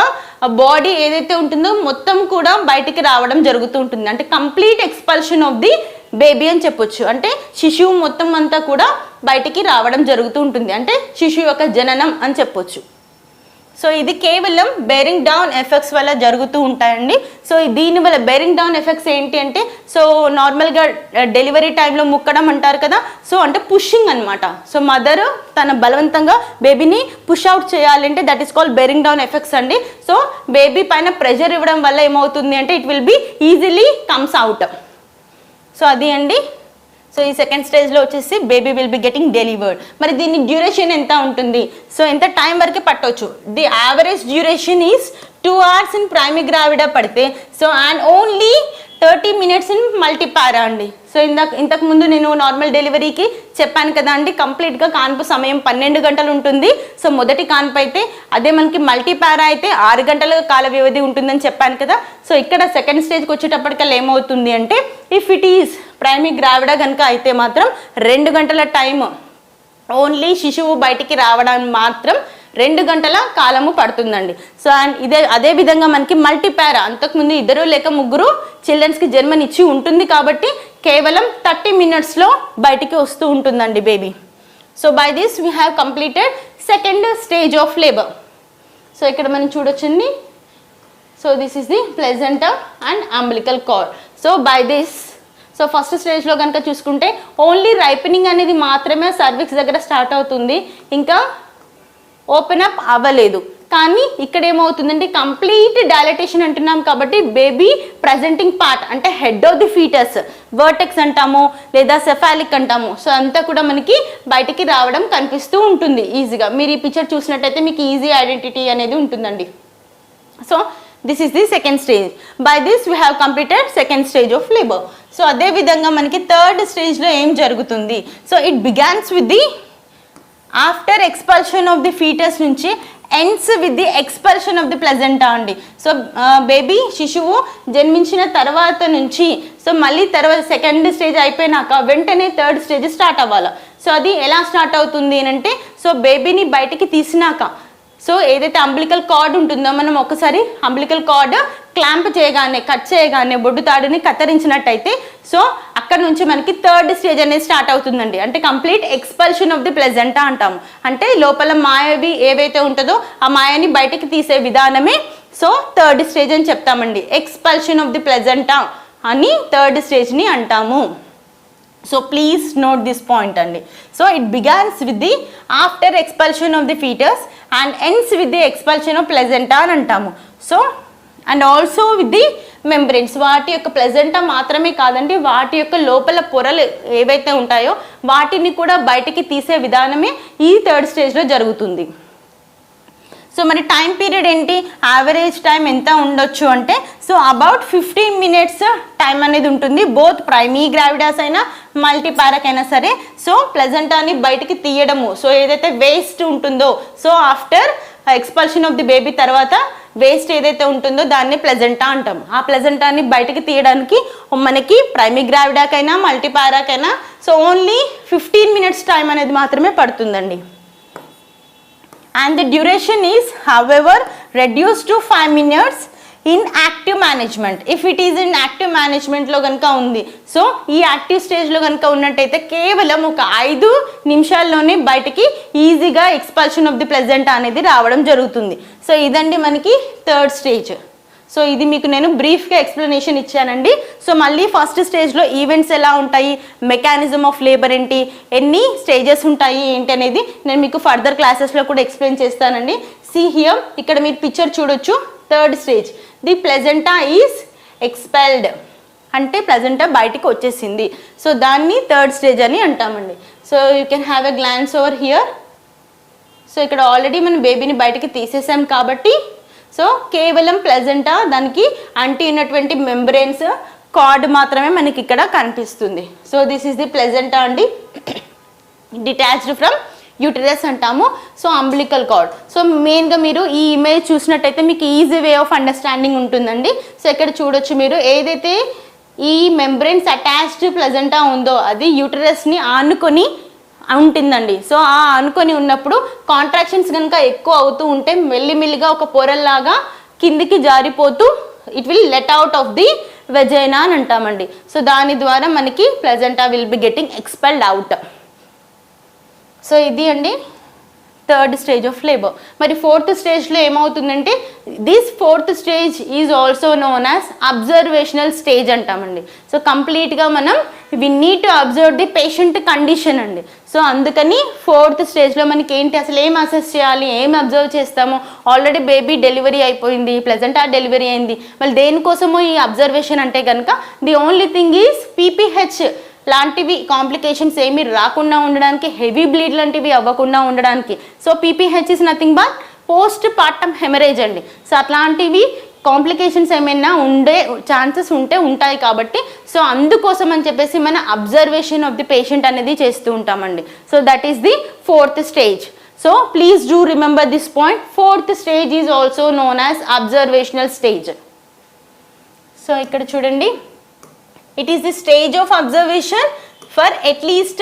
బాడీ ఏదైతే ఉంటుందో మొత్తం కూడా బయటికి రావడం జరుగుతూ ఉంటుంది. అంటే complete expulsion of the baby అని చెప్పొచ్చు. అంటే శిశువు మొత్తం అంతా కూడా బయటికి రావడం జరుగుతూ ఉంటుంది. అంటే శిశువు యొక్క జననం అని చెప్పొచ్చు. సో ఇది కేవలం బేరింగ్ డౌన్ ఎఫెక్ట్స్ వల్ల జరుగుతూ ఉంటాయండి. సో దీనివల్ల బేరింగ్ డౌన్ ఎఫెక్ట్స్ ఏంటి అంటే సో నార్మల్గా డెలివరీ టైంలో ముక్కడం అంటారు కదా, సో అంటే పుషింగ్ అనమాట. సో మదర్ తన బలవంతంగా బేబీని పుష్ అవుట్ చేయాలంటే that is called bearing down effects అండి. సో బేబీ పైన ప్రెషర్ ఇవ్వడం వల్ల ఏమవుతుంది అంటే it will be easily comes out. So అది అండి. సో ఈ సెకండ్ స్టేజ్లో వచ్చేసి baby will be getting delivered. మరి దీని డ్యూరేషన్ ఎంత ఉంటుంది, సో ఎంత టైం వరకు పట్టవచ్చు? The average duration is 2 hours in primary gravida పడితే so and only 30 minutes in multipara అండి. సో ఇంతకు ముందు నేను నార్మల్ డెలివరీకి చెప్పాను కదా అండి, కంప్లీట్గా కాన్పు సమయం 12 గంటలు ఉంటుంది. సో మొదటి కాన్పు అయితే, అదే మనకి మల్టీపారా అయితే 6 గంటల కాల వ్యవధి ఉంటుందని చెప్పాను కదా. సో ఇక్కడ సెకండ్ స్టేజ్కి వచ్చేటప్పటికల్లా ఏమవుతుంది అంటే ఇఫ్ ఇట్ ఈస్ ప్రైమరీ గ్రావిడా కనుక అయితే మాత్రం 2 గంటల టైం, ఓన్లీ శిశువు బయటికి రావడానికి మాత్రం 2 గంటల కాలము పడుతుందండి. సో అండ్ అదే విధంగా మనకి మల్టీపారా అంతకుముందు 2 లేక 3 చిల్డ్రన్స్కి జన్మనిచ్చి ఉంటుంది కాబట్టి కేవలం 30 minutesలో బయటికి వస్తూ ఉంటుందండి baby. So by this we have completed second stage of labour. So ఇక్కడ మనం చూడొచ్చండి. So this is the placenta and umbilical card. So by this so first స్టేజ్లో కనుక చూసుకుంటే ఓన్లీ రైపెనింగ్ అనేది మాత్రమే సర్విక్స్ దగ్గర స్టార్ట్ అవుతుంది, ఇంకా ఓపెన్ అప్ అవ్వలేదు. కానీ ఇక్కడ ఏమవుతుందంటే కంప్లీట్ డైలటేషన్ అంటున్నాం కాబట్టి బేబీ ప్రజెంటింగ్ పార్ట్ అంటే head of the foetus, vertex అంటాము లేదా సెఫాలిక్ అంటాము, సో అంతా కూడా మనకి బయటికి రావడం కనిపిస్తూ ఉంటుంది ఈజీగా. మీరు ఈ పిక్చర్ చూసినట్టయితే మీకు ఈజీ ఐడెంటిటీ అనేది ఉంటుందండి. So this is the second stage. By this we have completed second stage of labour. So అదే విధంగా మనకి థర్డ్ స్టేజ్లో ఏం జరుగుతుంది? So it begins with the after expulsion of the foetus నుంచి ends with the expulsion of the placenta అండి. So baby శిశువు జన్మించిన తర్వాత నుంచి సో మళ్ళీ తర్వాత సెకండ్ స్టేజ్ అయిపోయినాక వెంటనే థర్డ్ స్టేజ్ స్టార్ట్ అవ్వాలి. సో అది ఎలా స్టార్ట్ అవుతుంది అంటే సో బేబీని బయటికి తీసినాక సో ఏదైతే అంబిలికల్ కార్డ్ ఉంటుందో మనం ఒకసారి అంబిలికల్ కార్డ్ క్లాంప్ చేయగానే, కట్ చేయగానే బొడ్డు తాడుని కత్తిరించినట్టయితే సో అక్కడ నుంచి మనకి థర్డ్ స్టేజ్ అనేది స్టార్ట్ అవుతుందండి. అంటే complete expulsion of the placenta అంటాము. అంటే లోపల మాయవి ఏవైతే ఉంటుందో ఆ మాయని బయటికి తీసే విధానమే సో థర్డ్ స్టేజ్ అని చెప్తామండి. ఎక్స్పల్షన్ ఆఫ్ ది ప్లెజెంటా అని థర్డ్ స్టేజ్ని అంటాము. So please note this point అండి. So it begins with the after expulsion of the foetus and ends with the expulsion of placenta అని అంటాము. So and also with the membranes, వాటి యొక్క placenta మాత్రమే కాదండి, వాటి యొక్క లోపల పొరలు ఏవైతే ఉంటాయో వాటిని కూడా బయటికి తీసే విధానమే ఈ థర్డ్ స్టేజ్లో జరుగుతుంది. సో మరి టైం పీరియడ్ ఏంటి, యావరేజ్ టైం ఎంత ఉండొచ్చు అంటే సో అబౌట్ 15 minutes టైం అనేది ఉంటుంది, బోత్ ప్రైమీ గ్రావిడాస్ అయినా మల్టీపారాక్ అయినా సరే. సో ప్లెజెంటాని బయటికి తీయడము, సో ఏదైతే వేస్ట్ ఉంటుందో, so after expulsion of the baby తర్వాత వేస్ట్ ఏదైతే ఉంటుందో దాన్ని ప్లెజెంటా అంటాం. ఆ ప్లెజెంటాని బయటికి తీయడానికి మనకి ప్రైమీ గ్రావిడాక్ అయినా మల్టీపారాక్ అయినా సో ఓన్లీ 15 minutes టైం అనేది మాత్రమే పడుతుందండి. And the duration is however reduced to 5 minutes in active management. If it is in active management లో కనుక ఉంది, సో ఈ యాక్టివ్ స్టేజ్లో కనుక ఉన్నట్టయితే కేవలం ఒక 5 నిమిషాల్లోనే బయటికి ఈజీగా ఎక్స్పల్షన్ ఆఫ్ ది ప్లెజెంటా అనేది రావడం జరుగుతుంది. సో ఇదండి మనకి థర్డ్ స్టేజ్. సో ఇది మీకు నేను బ్రీఫ్గా ఎక్స్ప్లెనేషన్ ఇచ్చానండి. సో మళ్ళీ ఫస్ట్ స్టేజ్లో ఈవెంట్స్ ఎలా ఉంటాయి, మెకానిజం ఆఫ్ లేబర్ ఏంటి, ఎన్ని స్టేజెస్ ఉంటాయి ఏంటి అనేది నేను మీకు ఫర్దర్ క్లాసెస్లో కూడా ఎక్స్ప్లెయిన్ చేస్తానండి. సీ హియర్, ఇక్కడ మీరు పిక్చర్ చూడొచ్చు. Third stage, the placenta is expelled అంటే ప్లెజెంటా బయటికి వచ్చేసింది. సో దాన్ని థర్డ్ స్టేజ్ అని అంటామండి. So you can have a glance over here. So ఇక్కడ ఆల్రెడీ మనం బేబీని బయటికి తీసేసాం కాబట్టి సో కేవలం ప్లెజెంటా, దానికి అంటి ఉన్నటువంటి మెంబ్రెయిన్స్, కార్డ్ మాత్రమే మనకి ఇక్కడ కనిపిస్తుంది. So this is the placenta అండి, డిటాచ్డ్ ఫ్రమ్ యూటరస్ అంటాము. So umbilical card. సో మెయిన్గా మీరు ఈ ఇమేజ్ చూసినట్టయితే మీకు ఈజీ వే ఆఫ్ అండర్స్టాండింగ్ ఉంటుందండి. సో ఇక్కడ చూడొచ్చు మీరు, ఏదైతే ఈ మెంబ్రెయిన్స్ అటాచ్డ్ ప్లెజెంటా ఉందో అది యూటరస్ని ఆనుకొని ఉంటుందండి. సో ఆ అనుకొని ఉన్నప్పుడు కాంట్రాక్షన్స్ కనుక ఎక్కువ అవుతూ ఉంటే మెల్లిమెల్లిగా ఒక పొరల్లాగా కిందికి జారిపోతూ it will let out of the vagina అని అంటామండి. సో దాని ద్వారా మనకి placenta will be getting expelled out. So ఇది అండి థర్డ్ స్టేజ్ ఆఫ్ లేబర్. మరి ఫోర్త్ స్టేజ్లో ఏమవుతుందంటే this fourth stage is also known as observational stage అంటామండి. సో కంప్లీట్గా మనం we need to observe the patient condition అండి. సో అందుకని ఫోర్త్ స్టేజ్లో మనకి ఏంటి, అసలు ఏం అసెస్ చేయాలి, ఏం అబ్జర్వ్ చేస్తాము, ఆల్రెడీ బేబీ డెలివరీ అయిపోయింది, ప్లెజెంటా డెలివరీ అయింది, మళ్ళీ దేనికోసమో ఈ అబ్జర్వేషన్ అంటే కనుక the only thing is PPH లాంటివి కాంప్లికేషన్స్ ఏమి రాకుండా ఉండడానికి, హెవీ బ్లీడ్ లాంటివి అవ్వకుండా ఉండడానికి. So PPH is nothing but post partum haemorrhage అండి. సో అట్లాంటివి కాంప్లికేషన్స్ ఏమైనా ఉండే ఛాన్సెస్ ఉంటాయి కాబట్టి సో అందుకోసం అని చెప్పేసి మన అబ్జర్వేషన్ ఆఫ్ ది పేషెంట్ అనేది చేస్తూ ఉంటామండి. So that is the fourth stage. So please do remember this point. Fourth stage is also known as observational stage. So ఇక్కడ చూడండి, it is the stage of observation for at least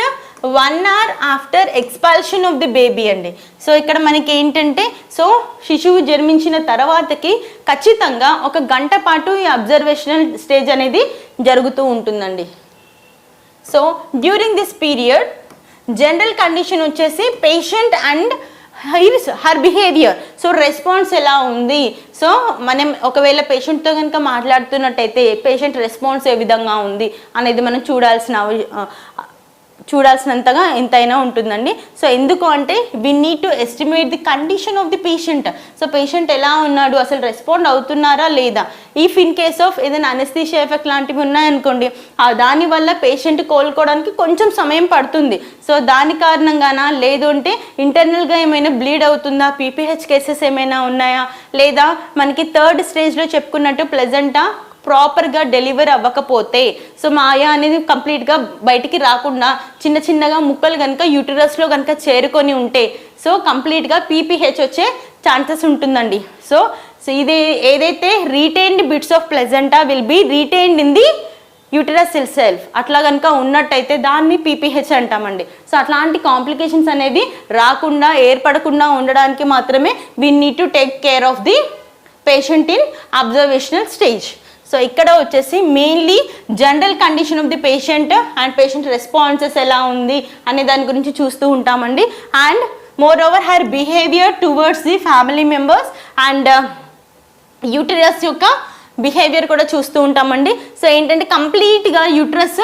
1 hour after expulsion of the baby అండి. So ఇక్కడ మనకి ఏంటంటే so శిశువు జన్మించిన తర్వాతకి ఖచ్చితంగా 1 గంట పాటు ఈ అబ్జర్వేషనల్ స్టేజ్ అనేది జరుగుతూ ఉంటుందండి. So during this period general condition వచ్చేసి patient and her behaviour, so response ఎలా ఉంది, సో మనం ఒకవేళ పేషెంట్తో కనుక మాట్లాడుతున్నట్టయితే పేషెంట్ రెస్పాన్స్ ఏ విధంగా ఉంది అనేది మనం చూడాల్సినంతగా ఎంతైనా ఉంటుందండి. సో ఎందుకు అంటే we need to estimate the condition of the patient. So patient ఎలా ఉన్నాడు, అసలు రెస్పాండ్ అవుతున్నారా లేదా, ఇఫ్ ఇన్ కేస్ ఆఫ్ ఏదైనా అనెస్థీషియా ఎఫెక్ట్ లాంటివి ఉన్నాయనుకోండి, దానివల్ల పేషెంట్ కోలుకోవడానికి కొంచెం సమయం పడుతుంది. సో దాని కారణంగానా, లేదు అంటే ఇంటర్నల్గా ఏమైనా బ్లీడ్ అవుతుందా, పీపీహెచ్ కేసెస్ ఏమైనా ఉన్నాయా, లేదా మనకి థర్డ్ స్టేజ్లో చెప్పుకున్నట్టు ప్లెజెంటా ప్రాపర్గా డెలివరీ అవ్వకపోతే, సో మాయ అనేది కంప్లీట్గా బయటికి రాకుండా చిన్న చిన్నగా ముక్కలు కనుక యూటరస్లో కనుక చేరుకొని ఉంటే సో కంప్లీట్గా పీపీహెచ్ వచ్చే ఛాన్సెస్ ఉంటుందండి. సో ఇది ఏదైతే retained bits of placenta will be retained in the uterus self అట్లా కనుక ఉన్నట్టయితే దాన్ని పీపీహెచ్ అంటామండి. సో అట్లాంటి కాంప్లికేషన్స్ అనేవి రాకుండా ఏర్పడకుండా ఉండడానికి మాత్రమే we need to take care of the patient in observational stage. So ఇక్కడ వచ్చేసి mainly general condition of the patient and patient responses ఎలా ఉంది అనే దాని గురించి చూస్తూ ఉంటామండి. And more over her behaviour towards the family members and uterus యొక్క బిహేవియర్ కూడా చూస్తూ ఉంటామండి. సో ఏంటంటే కంప్లీట్గా యూట్రస్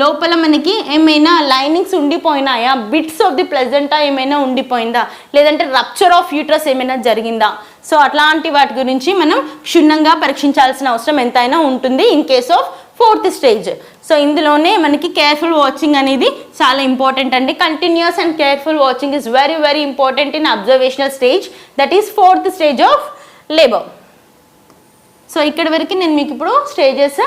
లోపల మనకి ఏమైనా లైనింగ్స్ ఉండిపోయినాయా, బిట్స్ ఆఫ్ ది ప్లెజెంటా ఏమైనా ఉండిపోయిందా, లేదంటే రప్చర్ ఆఫ్ యూట్రస్ ఏమైనా జరిగిందా, సో అట్లాంటి వాటి గురించి మనం క్షుణ్ణంగా పరీక్షించాల్సిన అవసరం ఎంతైనా ఉంటుంది in case of 4th stage. So ఇందులోనే మనకి కేర్ఫుల్ వాచింగ్ అనేది చాలా ఇంపార్టెంట్ అండి. Continuous and careful watching is very very important in observational stage, that is 4th stage of labour. So ఇక్కడ వరకు నేను మీకు ఇప్పుడు స్టేజెస్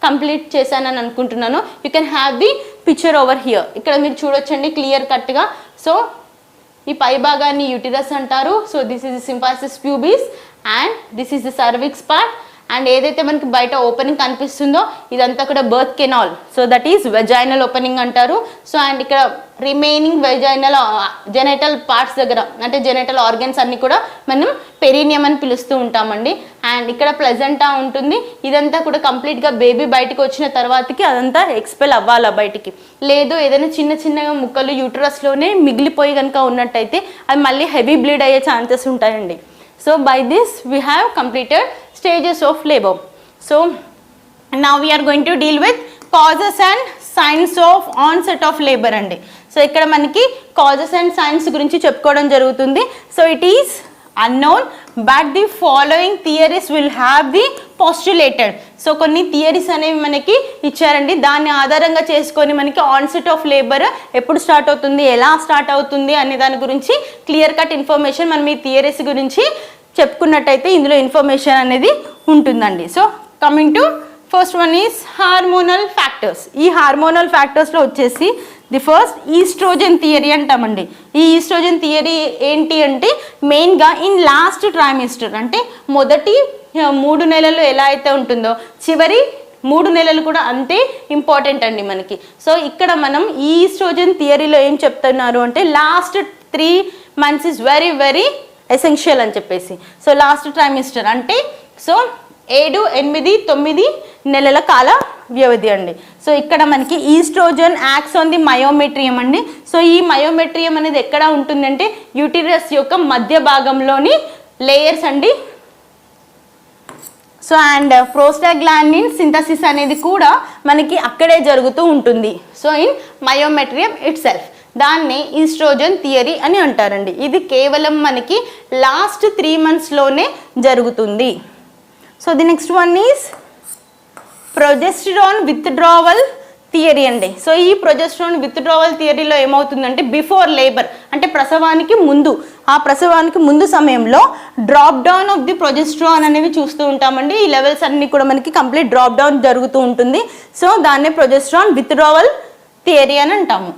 కంప్లీట్ చేశానని అనుకుంటున్నాను. You can have the picture over here. ఇక్కడ మీరు చూడొచ్చండి క్లియర్ కట్గా. సో ఈ పై భాగాన్ని యూటిరస్ అంటారు. So this is the symphysis pubis and this is the cervix part. And ఏదైతే మనకి బయట ఓపెనింగ్ కనిపిస్తుందో ఇదంతా కూడా birth canal, so that is vaginal opening అంటారు. సో అండ్ ఇక్కడ రిమైనింగ్ వెజైనల్ జెనైటల్ పార్ట్స్ దగ్గర అంటే జెనైటల్ ఆర్గన్స్ అన్ని కూడా మనం పెరీనియం అని పిలుస్తూ ఉంటామండి. అండ్ ఇక్కడ ప్లెజెంటా ఉంటుంది. ఇదంతా కూడా కంప్లీట్గా బేబీ బయటకు వచ్చిన తర్వాతకి అదంతా ఎక్స్పెల్ అవ్వాలి బయటికి. లేదు ఏదైనా చిన్న చిన్నగా ముక్కలు యూట్రస్లోనే మిగిలిపోయి కనుక ఉన్నట్టయితే అవి మళ్ళీ హెవీ బ్లీడ్ అయ్యే ఛాన్సెస్ ఉంటాయండి. So by this we have completed stages of labor. So now we are going to deal with causes and signs of onset of labor అండి. సో ఇక్కడ మనకి causes and signs గురించి చెప్పుకోవడం జరుగుతుంది. So it is unknown but the following theories will have the postulated. So కొన్ని theories అనేవి మనకి ఇచ్చారండి. దాన్ని ఆధారంగా చేసుకొని మనకి ఆన్సెట్ ఆఫ్ లేబర్ ఎప్పుడు స్టార్ట్ అవుతుంది, ఎలా స్టార్ట్ అవుతుంది అనే దాని గురించి క్లియర్ కట్ ఇన్ఫర్మేషన్ మనం ఈ థియరీస్ గురించి చెప్పుకున్నట్టయితే ఇందులో ఇన్ఫర్మేషన్ అనేది ఉంటుందండి. So coming to first one is hormonal factors. ఈ హార్మోనల్ ఫ్యాక్టర్స్లో వచ్చేసి ది ఫస్ట్ ఈస్ట్రోజన్ థియరీ అంటామండి. ఈ ఈస్ట్రోజన్ థియరీ ఏంటి అంటే మెయిన్గా ఇన్ లాస్ట్ ట్రైమిస్టర్ అంటే మొదటి 3 నెలలు ఎలా అయితే ఉంటుందో చివరి 3 నెలలు కూడా అంతే ఇంపార్టెంట్ అండి మనకి. సో ఇక్కడ మనం ఈ ఈస్ట్రోజన్ థియరీలో ఏం చెప్తున్నారు అంటే last 3 months is very very essential అని చెప్పేసి. సో లాస్ట్ ట్రైమిస్టర్ అంటే సో 7, 8, 9 నెలల కాల వ్యవధి అండి. సో ఇక్కడ మనకి oestrogen acts on the myometrium అండి. సో ఈ మయోమెట్రియం అనేది ఎక్కడ ఉంటుందంటే యూటిరస్ యొక్క మధ్య భాగంలోని లేయర్స్ అండి. సో అండ్ ప్రోస్టాగ్లాండిన్ సింథసిస్ అనేది కూడా మనకి అక్కడే జరుగుతూ ఉంటుంది. So in myometrium it self, దాన్ని ఈస్ట్రోజన్ థియరీ అని అంటారండి. ఇది కేవలం మనకి లాస్ట్ 3 monthsలోనే జరుగుతుంది. So the next one is progesterone withdrawal theory అండి. సో ఈ ప్రొజెస్టరాన్ విత్డ్రావల్ థియరీలో ఏమవుతుందంటే బిఫోర్ లేబర్ అంటే ప్రసవానికి ముందు, ఆ ప్రసవానికి ముందు సమయంలో drop down of the progesterone అనేవి చూస్తూ ఉంటామండి. ఈ లెవెల్స్ అన్ని కూడా మనకి కంప్లీట్ డ్రాప్ డౌన్ జరుగుతూ ఉంటుంది. సో దాన్నే ప్రొజెస్ట్రాన్ విత్డ్రావల్ థియరీ అని అంటాము.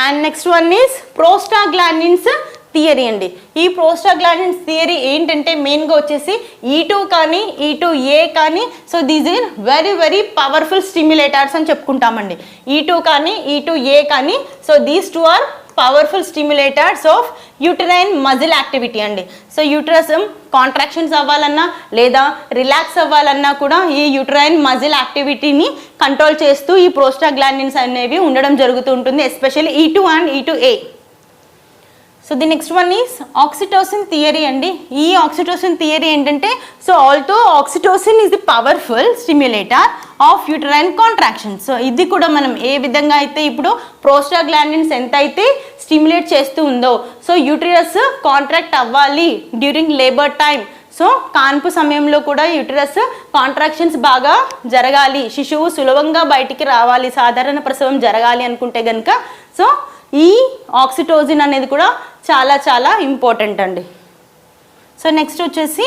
And next one is prostaglandins theory అండి. ఈ ప్రోస్టాగ్లాండిన్స్ థియరీ ఏంటంటే మెయిన్గా వచ్చేసి E2 కానీ E2A కానీ so these are very very powerful stimulators అని చెప్పుకుంటామండి. E2 కానీ E2A కానీ so these 2 are powerful stimulators of uterine muscle activity అండి. సో యూటరస్ కాంట్రాక్షన్స్ అవ్వాలన్నా లేదా రిలాక్స్ అవ్వాలన్నా కూడా ఈ యూటరైన్ మజిల్ యాక్టివిటీని కంట్రోల్ చేస్తూ ఈ ప్రోస్టాగ్లాండిన్స్ అనేవి ఉండడం జరుగుతూ ఉంటుంది, especially E2 and E2A. So the next one is oxytocin theory అండి. ఈ ఆక్సిటోసిన్ థియరీ ఏంటంటే so ఆల్తో oxytocin is the powerful stimulator of uterine contraction. So ఇది కూడా మనం ఏ విధంగా అయితే ఇప్పుడు ప్రోస్టాగ్లాండిన్స్ ఎంత అయితే స్టిమ్యులేట్ చేస్తూ ఉందో సో యూటరస్ కాంట్రాక్ట్ అవ్వాలి డ్యూరింగ్ లేబర్ టైం. సో కాన్పు సమయంలో కూడా యూటరస్ కాంట్రాక్షన్స్ బాగా జరగాలి, శిశువు సులభంగా బయటికి రావాలి, సాధారణ ప్రసవం జరగాలి అనుకుంటే కనుక సో ఈ ఆక్సిటోసిన్ అనేది కూడా చాలా చాలా ఇంపార్టెంట్ అండి. సో నెక్స్ట్ వచ్చేసి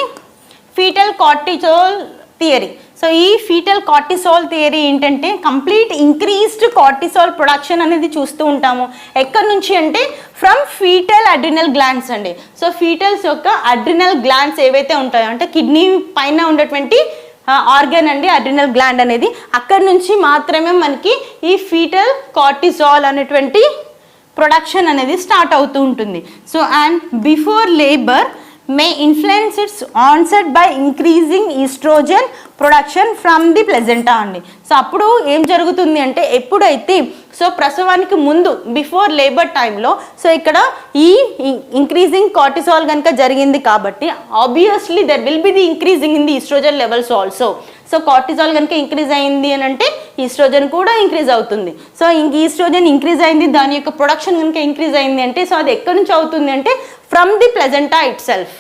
ఫీటల్ కార్టిసోల్ థియరీ. సో ఈ ఫీటల్ కార్టిసోల్ థియరీ ఏంటంటే కంప్లీట్ ఇంక్రీస్డ్ కార్టిసోల్ ప్రొడక్షన్ అనేది చూస్తూ ఉంటాము. ఎక్కడి నుంచి అంటే ఫ్రమ్ ఫీటల్ అడ్రినల్ గ్లాండ్స్ అండి. సో ఫీటల్స్ యొక్క అడ్రినల్ గ్లాండ్స్ ఏవైతే ఉంటాయో అంటే కిడ్నీ పైన ఉండేటువంటి ఆర్గన్ అండి అడ్రినల్ గ్లాండ్ అనేది, అక్కడి నుంచి మాత్రమే మనకి ఈ ఫీటల్ కార్టిసోల్ అనేటువంటి ప్రొడక్షన్ అనేది స్టార్ట్ అవుతూ ఉంటుంది. So and before labour may influence its onset by increasing estrogen production from the placenta అండి. సో అప్పుడు ఏం జరుగుతుంది అంటే ఎప్పుడైతే సో ప్రసవానికి ముందు బిఫోర్ లేబర్ టైంలో సో ఇక్కడ ఈ ఇంక్రీజింగ్ కార్టిసాల్ కనుక జరిగింది కాబట్టి obviously there will be the increasing in the oestrogen levels also. So cortisol కనుక ఇంక్రీజ్ అయింది అని అంటే ఈస్ట్రోజన్ కూడా ఇంక్రీజ్ అవుతుంది. సో ఈస్ట్రోజన్ ఇంక్రీజ్ అయింది, దాని యొక్క ప్రొడక్షన్ కనుక ఇంక్రీజ్ అయింది అంటే సో అది ఎక్కడి నుంచి అవుతుంది అంటే from the placenta itself.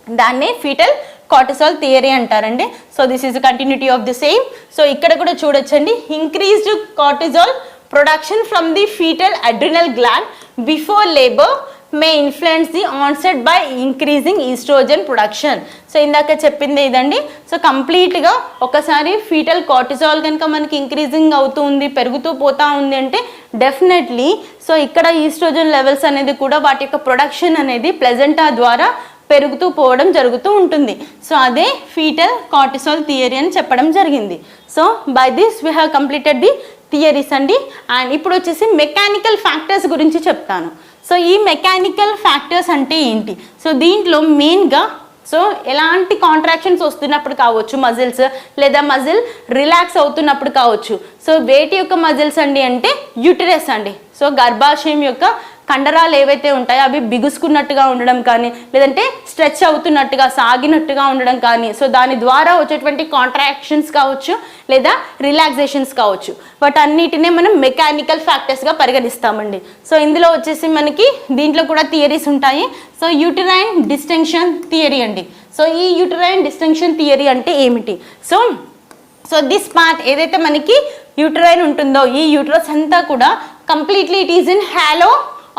దాన్ని ఫీటల్ కార్టిసాల్ థియరీ అంటారండి. So this is continuity of the same. So ఇక్కడ కూడా చూడొచ్చండి, increased cortisol production from the fetal adrenal gland before labour may influence the onset by increasing oestrogen production. So ఇందాక చెప్పింది ఇదండి. So కంప్లీట్గా ఒకసారి foetal cortisol కనుక మనకి ఇంక్రీజింగ్ అవుతూ ఉంది, పెరుగుతూ పోతా ఉంది అంటే డెఫినెట్లీ సో ఇక్కడ ఈస్ట్రోజన్ లెవెల్స్ అనేది కూడా వాటి యొక్క ప్రొడక్షన్ అనేది ప్లెజెంటా ద్వారా పెరుగుతూ పోవడం జరుగుతూ ఉంటుంది. సో అదే ఫీటల్ కార్టిసాల్ థియరీ అని చెప్పడం జరిగింది. So by this we have completed the theories అండి. అండ్ ఇప్పుడు వచ్చేసి మెకానికల్ ఫ్యాక్టర్స్ గురించి చెప్తాను. సో ఈ మెకానికల్ ఫ్యాక్టర్స్ అంటే ఏంటి? సో దీంట్లో మెయిన్గా సో ఎలాంటి కాంట్రాక్షన్స్ వస్తున్నప్పుడు కావచ్చు మజిల్స్, లేదా మజిల్ రిలాక్స్ అవుతున్నప్పుడు కావచ్చు. సో వేటి యొక్క మజిల్స్ అండి అంటే యూటరస్ అండి. సో గర్భాశయం యొక్క కండరాలు ఏవైతే ఉంటాయో అవి బిగుసుకున్నట్టుగా ఉండడం కానీ, లేదంటే స్ట్రెచ్ అవుతున్నట్టుగా సాగినట్టుగా ఉండడం కానీ, సో దాని ద్వారా వచ్చేటువంటి కాంట్రాక్షన్స్ కావచ్చు లేదా రిలాక్సేషన్స్ కావచ్చు, వాటన్నిటినే మనం మెకానికల్ ఫ్యాక్టర్స్గా పరిగణిస్తామండి. సో ఇందులో వచ్చేసి మనకి దీంట్లో కూడా థియరీస్ ఉంటాయి. సో యూటరైన్ డిస్టింక్షన్ థియరీ అండి. సో ఈ యూటరైన్ డిస్టింక్షన్ థియరీ అంటే ఏమిటి? సో దిస్ పార్ట్ ఏదైతే మనకి యూటరైన్ ఉంటుందో ఈ యూటరస్ అంతా కూడా completely it is in hollow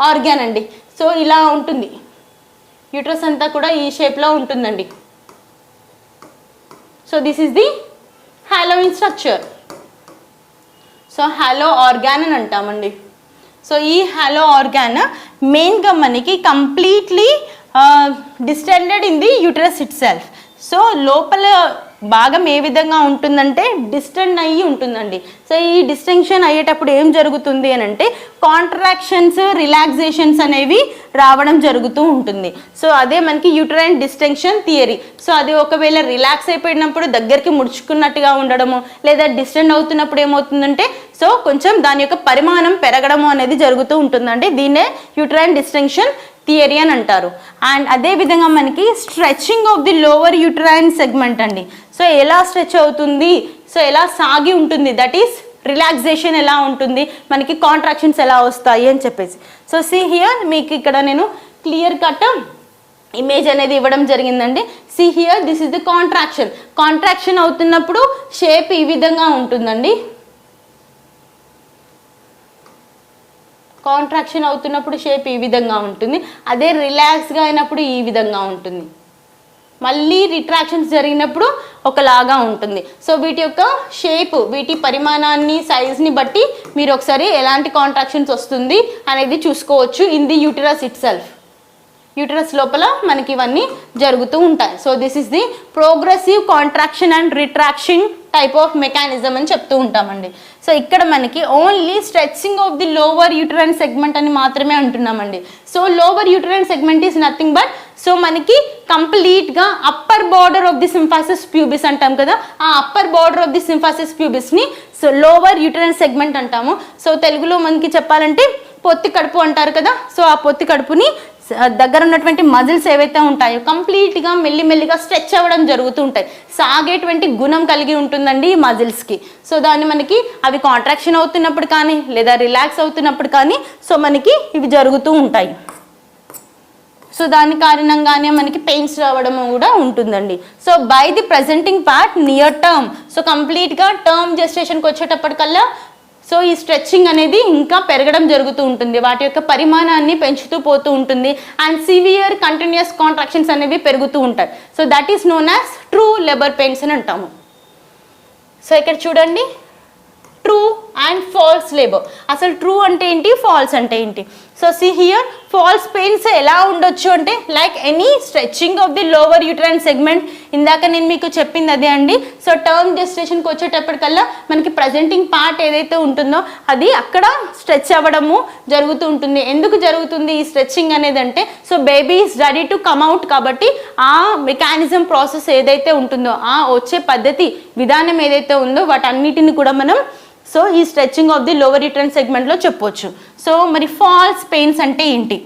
organ అండి. సో ఇలా ఉంటుంది, యూటరస్ అంతా కూడా ఈ షేప్లో ఉంటుందండి. So this is the hollow in structure. So hollow organ అని అంటామండి. సో ఈ హాలో ఆర్గాన్ మెయిన్గా మనకి completely distended in the uterus it self. So లోపల భాగం ఏ విధంగా ఉంటుందంటే డిస్టెండ్ అయ్యి ఉంటుందండి. సో ఈ డిస్టింక్షన్ అయ్యేటప్పుడు ఏం జరుగుతుంది అని అంటే కాంట్రాక్షన్స్ రిలాక్సేషన్స్ అనేవి రావడం జరుగుతూ ఉంటుంది. సో అదే మనకి యూటరైన్ డిస్టింక్షన్ థియరీ. సో అది ఒకవేళ రిలాక్స్ అయిపోయినప్పుడు దగ్గరికి ముడుచుకున్నట్టుగా ఉండడము, లేదా డిస్టెండ్ అవుతున్నప్పుడు ఏమవుతుందంటే సో కొంచెం దాని యొక్క పరిమాణం పెరగడము అనేది జరుగుతూ ఉంటుందండి. దీన్నే యూటరైన్ డిస్టింక్షన్ థియరీ అని అంటారు. అండ్ అదేవిధంగా మనకి stretching of the lower uterine segment అండి. సో ఎలా స్ట్రెచ్ అవుతుంది, సో ఎలా సాగి ఉంటుంది, దట్ ఈస్ రిలాక్సేషన్ ఎలా ఉంటుంది, మనకి కాంట్రాక్షన్స్ ఎలా వస్తాయి అని చెప్పేసి. సో సీ హియర్ మీకు ఇక్కడ నేను క్లియర్ కట్ ఇమేజ్ అనేది ఇవ్వడం జరిగిందండి. See here this is the contraction. Contraction అవుతున్నప్పుడు షేప్ ఈ విధంగా ఉంటుందండి. కాంట్రాక్షన్ అవుతున్నప్పుడు షేప్ ఈ విధంగా ఉంటుంది, అదే రిలాక్స్గా అయినప్పుడు ఈ విధంగా ఉంటుంది, మళ్ళీ రిట్రాక్షన్స్ జరిగినప్పుడు ఒకలాగా ఉంటుంది. సో వీటి యొక్క షేప్, వీటి పరిమాణాన్ని, సైజ్ని బట్టి మీరు ఒకసారి ఎలాంటి కాంట్రాక్షన్స్ వస్తుంది అనేది చూసుకోవచ్చు in the uterus itself. Uterus లోపల మనకి ఇవన్నీ జరుగుతూ ఉంటాయి. So this is the progressive contraction and retraction type of mechanism అని చెప్తూ ఉంటామండి. సో ఇక్కడ మనకి only stretching of the lower uterine segment అని మాత్రమే అంటున్నామండి. So lower uterine segment is nothing but so మనకి కంప్లీట్గా upper border of the symphysis pubis అంటాం కదా, ఆ upper border of the symphysis ప్యూబిస్ని సో లోవర్ యూటరైన్ సెగ్మెంట్ అంటాము. సో తెలుగులో మనకి చెప్పాలంటే పొత్తి కడుపు అంటారు కదా. సో ఆ పొత్తి కడుపుని దగ్గర ఉన్నటువంటి మజిల్స్ ఏవైతే ఉంటాయో కంప్లీట్గా మెల్లిమెల్లిగా స్ట్రెచ్ అవ్వడం జరుగుతూ ఉంటాయి. సాగేటువంటి గుణం కలిగి ఉంటుందండి ఈ మజిల్స్కి. సో దాన్ని మనకి అవి కాంట్రాక్షన్ అవుతున్నప్పుడు కానీ లేదా రిలాక్స్ అవుతున్నప్పుడు కానీ సో మనకి ఇవి జరుగుతూ ఉంటాయి. సో దాని కారణంగానే మనకి పెయిన్స్ రావడం కూడా ఉంటుందండి. So by the presenting part near term, so కంప్లీట్గా టర్మ్ జెస్టేషన్కి వచ్చేటప్పటికల్లా సో ఈ స్ట్రెచ్చింగ్ అనేది ఇంకా పెరగడం జరుగుతూ ఉంటుంది, వాటి యొక్క పరిమాణాన్ని పెంచుతూ పోతూ ఉంటుంది. అండ్ సివియర్ కంటిన్యూస్ కాంట్రాక్షన్స్ అనేవి పెరుగుతూ ఉంటాయి. So that is known as true labour pains అని అంటాము. సో ఇక్కడ చూడండి, ట్రూ అండ్ ఫాల్స్ లేబర్. అసలు ట్రూ అంటే ఏంటి, ఫాల్స్ అంటే ఏంటి? So see here false pains ఎలా ఉండొచ్చు అంటే like any stretching of the lower uterine segment. ఇందాక నేను మీకు చెప్పింది అదే అండి. సో టర్మ్ జెస్టేషన్కి వచ్చేటప్పటికల్లా మనకి ప్రజెంటింగ్ పార్ట్ ఏదైతే ఉంటుందో అది అక్కడ స్ట్రెచ్ అవ్వడము జరుగుతూ ఉంటుంది. ఎందుకు జరుగుతుంది ఈ స్ట్రెచ్చింగ్ అనేది అంటే so baby is ready to come out కాబట్టి ఆ మెకానిజం ప్రాసెస్ ఏదైతే ఉంటుందో ఆ వచ్చే పద్ధతి విధానం ఏదైతే ఉందో వాటన్నిటిని కూడా మనం సో ఈ stretching of the lower uterine సెగ్మెంట్లో చెప్పొచ్చు. సో మరి ఫాల్స్ పెయిన్స్ అంటే ఏంటి?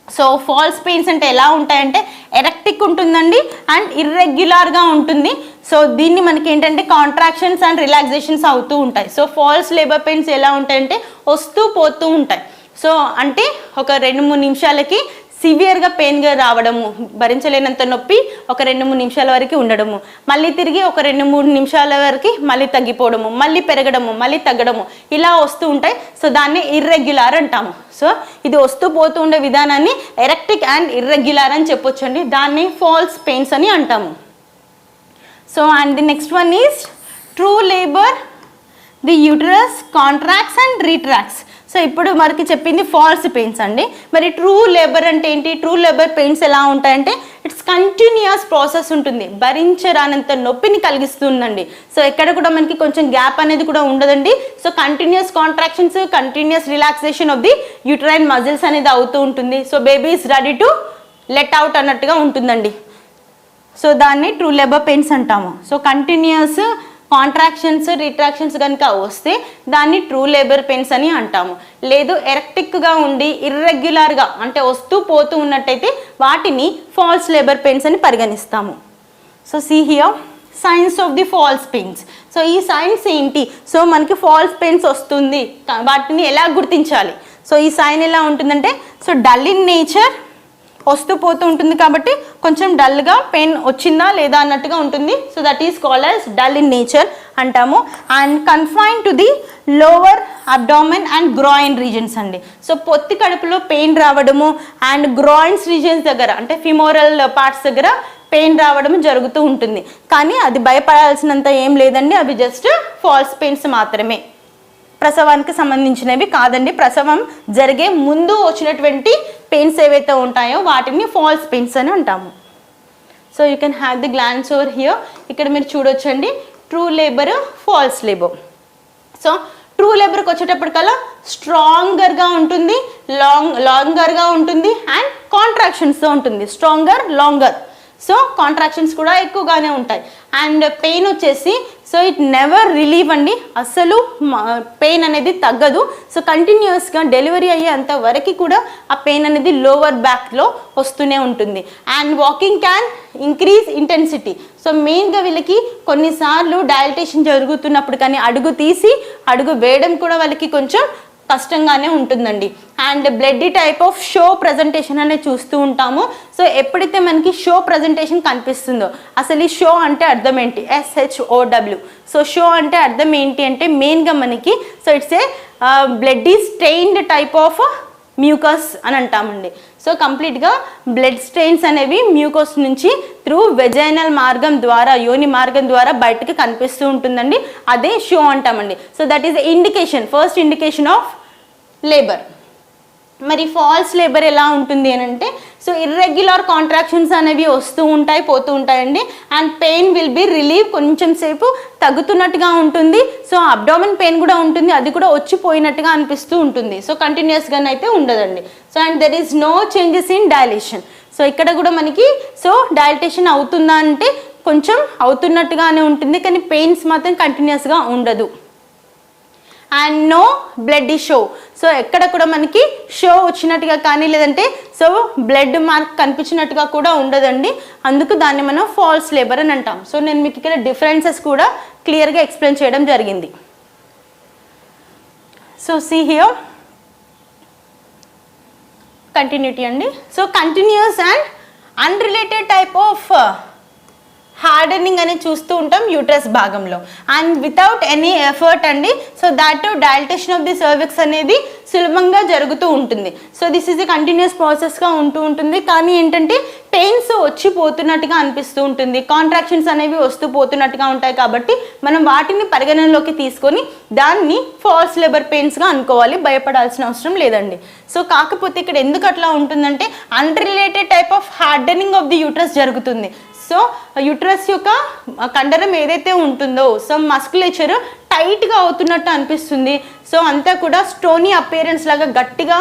సో ఫాల్స్ పెయిన్స్ అంటే ఎలా ఉంటాయంటే ఎరెక్టిక్ ఉంటుందండి అండ్ ఇర్రెగ్యులర్గా ఉంటుంది. సో దీన్ని మనకి ఏంటంటే కాంట్రాక్షన్స్ అండ్ రిలాక్సేషన్స్ అవుతూ ఉంటాయి. సో ఫాల్స్ లేబర్ పెయిన్స్ ఎలా ఉంటాయంటే వస్తూ పోతూ ఉంటాయి. సో అంటే ఒక 2-3 నిమిషాలకి సివియర్గా పెయిన్గా రావడము, భరించలేనంత నొప్పి ఒక 2-3 నిమిషాల వరకు ఉండడము, మళ్ళీ తిరిగి ఒక 2-3 నిమిషాల వరకు మళ్ళీ తగ్గిపోవడము, మళ్ళీ పెరగడము, మళ్ళీ తగ్గడము ఇలా వస్తూ ఉంటాయి. సో దాన్ని ఇర్రెగ్యులర్ అంటాము. సో ఇది వస్తూ పోతూ ఉండే విధానాన్ని ఎరెక్టిక్ అండ్ ఇర్రెగ్యులర్ అని చెప్పొచ్చండి. దాన్ని ఫాల్స్ పెయిన్స్ అని అంటాము. So and the next one is true labour. The uterus contracts and retracts. So ఇప్పుడు మనకి చెప్పింది ఫాల్స్ పెయిన్స్ అండి. మరి ట్రూ లేబర్ అంటే ఏంటి? ట్రూ లేబర్ పెయిన్స్ ఎలా ఉంటాయంటే ఇట్స్ కంటిన్యూస్ ప్రాసెస్ ఉంటుంది, భరించరానంత నొప్పిని కలిగిస్తుందండి. సో ఎక్కడ కూడా మనకి కొంచెం గ్యాప్ అనేది కూడా ఉండదండి. So continuous contractions, continuous relaxation of the uterine muscles అనేది అవుతూ ఉంటుంది. So baby is ready to let out అన్నట్టుగా ఉంటుందండి. సో దాన్ని ట్రూ లేబర్ పెయిన్స్ అంటాము. సో కంటిన్యూస్ కాంట్రాక్షన్స్ రిట్రాక్షన్స్ కనుక వస్తే దాన్ని ట్రూ లేబర్ పెయిన్స్ అని అంటాము. లేదు ఎరెక్టిక్గా ఉండి ఇర్రెగ్యులర్గా అంటే వస్తూ పోతూ ఉన్నట్టయితే వాటిని ఫాల్స్ లేబర్ పెయిన్స్ అని పరిగణిస్తాము. So see here signs of the false pains. So ఈ సైన్స్ ఏంటి? సో మనకి ఫాల్స్ పెయిన్స్ వస్తుంది, వాటిని ఎలా గుర్తించాలి? సో ఈ సైన్ ఎలా ఉంటుందంటే సో డల్ ఇన్ నేచర్, వస్తూ పోతూ ఉంటుంది కాబట్టి కొంచెం డల్గా పెయిన్ వచ్చిందా లేదా అన్నట్టుగా ఉంటుంది. So that is called as dull in nature అంటాము. And confine to the lower abdomen and groin regions అండి. సో పొత్తి కడుపులో పెయిన్ రావడము అండ్ గ్రాయిన్స్ రీజన్స్ దగ్గర అంటే ఫిమోరల్ పార్ట్స్ దగ్గర పెయిన్ రావడం జరుగుతూ ఉంటుంది. కానీ అది భయపడాల్సినంత ఏం లేదండి, అవి జస్ట్ ఫాల్స్ పెయిన్స్ మాత్రమే, ప్రసవానికి సంబంధించినవి కాదండి. ప్రసవం జరిగే ముందు వచ్చినటువంటి పెయిన్స్ ఏవైతే ఉంటాయో వాటిని ఫాల్స్ పెయిన్స్ అని అంటాము. So you can have the glance over here. ఇక్కడ మీరు చూడొచ్చండి true labour, false labour. So true లేబర్కి వచ్చేటప్పటికల్లా స్ట్రాంగర్గా ఉంటుంది, లాంగర్గా ఉంటుంది అండ్ కాంట్రాక్షన్స్తో ఉంటుంది. Stronger, longer. సో కాంట్రాక్షన్స్ కూడా ఎక్కువగానే ఉంటాయి. అండ్ పెయిన్ వచ్చేసి సో ఇట్ నెవర్ రిలీవ్ అండి, అస్సలు పెయిన్ అనేది తగ్గదు. సో కంటిన్యూస్గా డెలివరీ అయ్యేంత వరకు కూడా ఆ పెయిన్ అనేది లోవర్ బ్యాక్లో వస్తూనే ఉంటుంది. And walking can increase intensity. So మెయిన్గా వీళ్ళకి కొన్నిసార్లు డైలటేషన్ జరుగుతున్నప్పుడు కానీ అడుగు తీసి అడుగు వేయడం కూడా వాళ్ళకి కొంచెం కష్టంగానే ఉంటుందండి. And bloody type of show presentation అనేది చూస్తూ ఉంటాము. సో ఎప్పుడైతే మనకి షో ప్రజెంటేషన్ కనిపిస్తుందో, అసలు ఈ షో అంటే అర్థం ఏంటి? SHOW. సో షో అంటే అర్థం ఏంటి అంటే మెయిన్గా మనకి so it's a bloody stained type of mucus అని అంటామండి. సో కంప్లీట్గా బ్లడ్ స్టెయిన్స్ అనేవి మ్యూకస్ నుంచి త్రూ వెజైనల్ మార్గం ద్వారా, యోని మార్గం ద్వారా బయటకు కనిపిస్తూ ఉంటుందండి. అదే షో అంటామండి. So that is indication, first indication of labour. మరి ఫాల్స్ లేబర్ ఎలా ఉంటుంది అని అంటే సో ఇర్రెగ్యులర్ కాంట్రాక్షన్స్ అనేవి వస్తూ ఉంటాయి, పోతూ ఉంటాయండి. And pain will be relieve, కొంచెం సేపు తగ్గుతున్నట్టుగా ఉంటుంది. సో అబ్డామిన్ పెయిన్ కూడా ఉంటుంది, అది కూడా వచ్చిపోయినట్టుగా అనిపిస్తూ ఉంటుంది. సో కంటిన్యూస్గానే అయితే ఉండదండి. So and there is no changes in dilation. So ఇక్కడ కూడా మనకి సో డైలటేషన్ అవుతుందా అంటే కొంచెం అవుతున్నట్టుగానే ఉంటుంది, కానీ పెయిన్స్ మాత్రం కంటిన్యూస్గా ఉండదు. And no bloody show. So ఎక్కడ కూడా మనకి షో వచ్చినట్టుగా కానీ లేదంటే సో బ్లడ్ మార్క్ కనిపించినట్టుగా కూడా ఉండదండి. అందుకు దాన్ని మనం ఫాల్స్ లేబర్ అని అంటాం. సో నేను మీకు ఇక్కడ డిఫరెన్సెస్ కూడా క్లియర్గా ఎక్స్ప్లెయిన్ చేయడం జరిగింది. సో సీ హియర్ కంటిన్యూటీ అండి. So continuous and unrelated type of hardening అనేది చూస్తూ ఉంటాం యూట్రస్ భాగంలో అండ్ వితౌట్ ఎనీ ఎఫర్ట్ అండి. So that dilatation of the cervix అనేది సులభంగా జరుగుతూ ఉంటుంది. So this is a continuous ప్రాసెస్గా ఉంటూ ఉంటుంది. కానీ ఏంటంటే పెయిన్స్ వచ్చి పోతున్నట్టుగా అనిపిస్తూ ఉంటుంది, కాంట్రాక్షన్స్ అనేవి వస్తూ పోతున్నట్టుగా ఉంటాయి. కాబట్టి మనం వాటిని పరిగణనలోకి తీసుకొని దాన్ని ఫాల్స్ లేబర్ పెయిన్స్గా అనుకోవాలి, భయపడాల్సిన అవసరం లేదండి. సో కాకపోతే ఇక్కడ ఎందుకు అట్లా ఉంటుందంటే unrelated type of hardening of the uterus జరుగుతుంది. సో యూట్రస్ యొక్క కండరం ఏదైతే ఉంటుందో సో మస్కులేచర్ టైట్గా అవుతున్నట్టు అనిపిస్తుంది. సో అంతా కూడా స్టోనీ అపియరెన్స్ లాగా గట్టిగా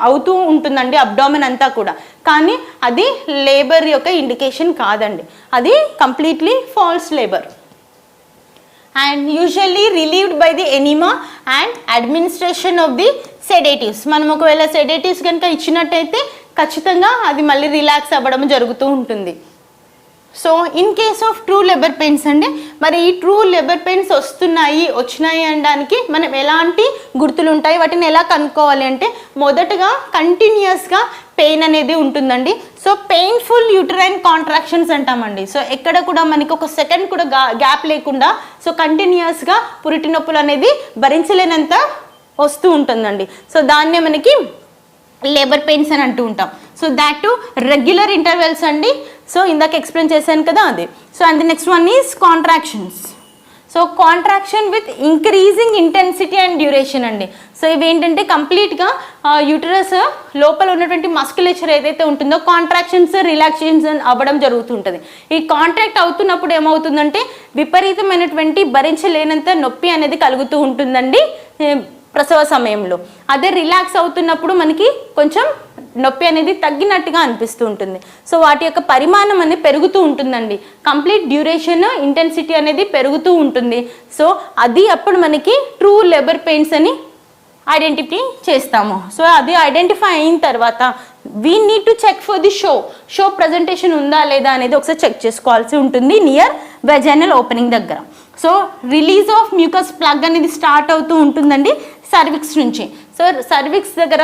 అవుతూ ఉంటుందండి అబ్డామిన్ అంతా కూడా. కానీ అది లేబర్ యొక్క ఇండికేషన్ కాదండి, అది completely false labour. And usually relieved by the enema and administration of the sedatives. మనం ఒకవేళ సెడేటివ్స్ కనుక ఇచ్చినట్టయితే ఖచ్చితంగా అది మళ్ళీ రిలాక్స్ అవ్వడం జరుగుతూ ఉంటుంది. So in case of true labour pains అండి, మరి ఈ ట్రూ లేబర్ పెయిన్స్ వచ్చినాయి అనడానికి మనం ఎలాంటి గుర్తులు ఉంటాయి, వాటిని ఎలా కనుక్కోవాలి అంటే మొదటగా కంటిన్యూస్గా పెయిన్ అనేది ఉంటుందండి. సో పెయిన్ఫుల్ యూటరైన్ కాంట్రాక్షన్స్ అంటామండి. సో ఎక్కడ కూడా మనకి ఒక సెకండ్ కూడా గ్యాప్ లేకుండా సో కంటిన్యూస్గా పురిటి నొప్పులు అనేది భరించలేనంత వస్తూ ఉంటుందండి. సో దాన్నే మనకి లేబర్ పెయిన్స్ అని అంటూ ఉంటాం. So that to regular intervals అండి. సో ఇందాక ఎక్స్ప్లెయిన్ చేశాను కదా అది. So and the next one is contractions. So contraction with increasing intensity and duration అండి. సో ఇవి ఏంటంటే కంప్లీట్గా యూటరస్ లోపల ఉన్నటువంటి మస్కులేచర్ ఏదైతే ఉంటుందో కాంట్రాక్షన్స్ రిలాక్సేషన్ అవ్వడం జరుగుతుంటుంది. ఈ కాంట్రాక్ట్ అవుతున్నప్పుడు ఏమవుతుందంటే విపరీతమైనటువంటి భరించలేనంత నొప్పి అనేది కలుగుతూ ఉంటుందండి ప్రసవ సమయంలో. అదే రిలాక్స్ అవుతున్నప్పుడు మనకి కొంచెం నొప్పి అనేది తగ్గినట్టుగా అనిపిస్తూ ఉంటుంది. సో వాటి యొక్క పరిమాణం అనేది పెరుగుతూ ఉంటుందండి, కంప్లీట్ డ్యూరేషన్ ఇంటెన్సిటీ అనేది పెరుగుతూ ఉంటుంది. సో అది అప్పుడు మనకి ట్రూ లేబర్ పెయిన్స్ అని ఐడెంటిఫై చేస్తాము. సో అది ఐడెంటిఫై అయిన తర్వాత we need to check for the show presentation ఉందా లేదా అనేది ఒకసారి చెక్ చేసుకోవాల్సి ఉంటుంది నియర్ వెజైనల్ ఓపెనింగ్ దగ్గర. So release of mucus plug అనేది స్టార్ట్ అవుతూ ఉంటుందండి సర్విక్స్ నుంచి. సో సర్విక్స్ దగ్గర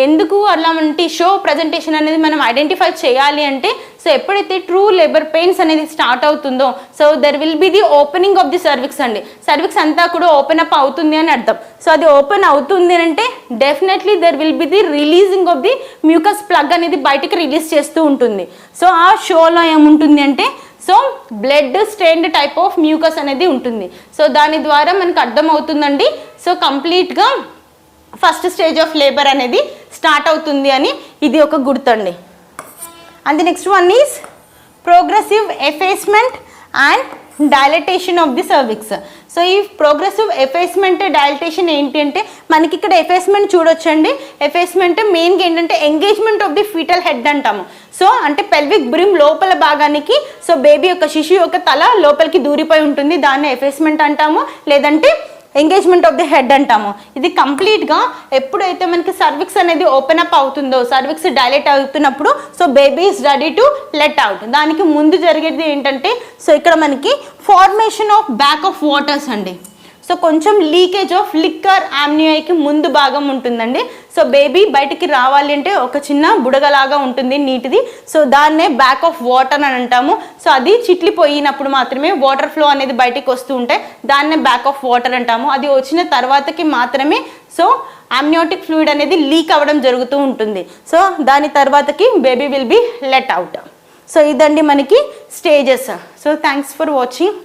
ఎందుకు అలాంటి షో ప్రజెంటేషన్ అనేది మనం ఐడెంటిఫై చేయాలి అంటే సో ఎప్పుడైతే ట్రూ లేబర్ పెయిన్స్ అనేది స్టార్ట్ అవుతుందో so there will be the opening of the cervix అండి. సర్విక్స్ అంతా కూడా ఓపెన్ అప్ అవుతుంది అని అర్థం. సో అది ఓపెన్ అవుతుంది అంటే definitely there will be the releasing of the mucus plug అనేది బయటకు రిలీజ్ చేస్తూ ఉంటుంది. సో ఆ షోలో ఏముంటుంది అంటే so blood stained type of mucus అనేది ఉంటుంది. సో దాని ద్వారా మనకు అర్థమవుతుందండి సో కంప్లీట్గా ఫస్ట్ స్టేజ్ ఆఫ్ లేబర్ అనేది స్టార్ట్ అవుతుంది అని. ఇది ఒక గుర్తండి. And the next one is progressive effacement and dilatation of the cervix. So ఈ ప్రోగ్రెసివ్ ఎఫేస్మెంట్ డైలటేషన్ ఏంటి అంటే మనకి ఇక్కడ ఎఫేస్మెంట్ చూడొచ్చండి. ఎఫేస్మెంట్ మెయిన్గా ఏంటంటే engagement of the foetal head అంటాము. సో అంటే పెల్విక్ బ్రిమ్ లోపల భాగానికి సో బేబీ యొక్క శిశువు యొక్క తల లోపలికి దూరిపోయి ఉంటుంది, దాన్ని ఎఫేస్మెంట్ అంటాము, లేదంటే ఎంగేజ్మెంట్ ఆఫ్ ది హెడ్ అంటాము. ఇది కంప్లీట్గా ఎప్పుడైతే మనకి సర్విక్స్ అనేది ఓపెన్ అప్ అవుతుందో సర్విక్స్ డైలేట్ అవుతున్నప్పుడు so baby is ready to let out. దానికి ముందు జరిగేది ఏంటంటే సో ఇక్కడ మనకి formation of back of waters అండి. సో కొంచెం లీకేజ్ ఆఫ్ లిక్కర్ ఆమ్నియాకి ముందు భాగం ఉంటుందండి. సో బేబీ బయటికి రావాలి అంటే ఒక చిన్న బుడగలాగా ఉంటుంది నీటిది. సో దాన్నే బ్యాక్ ఆఫ్ వాటర్ అని అంటాము. సో అది చిట్లిపోయినప్పుడు మాత్రమే వాటర్ ఫ్లో అనేది బయటికి వస్తూ ఉంటాయి, దాన్నే బ్యాక్ ఆఫ్ వాటర్ అంటాము. అది వచ్చిన తర్వాతకి మాత్రమే సో ఆమ్నియోటిక్ ఫ్లూయిడ్ అనేది లీక్ అవ్వడం జరుగుతూ ఉంటుంది. సో దాని తర్వాతకి baby will be let out. So ఇదండి మనకి stages. So thanks for watching.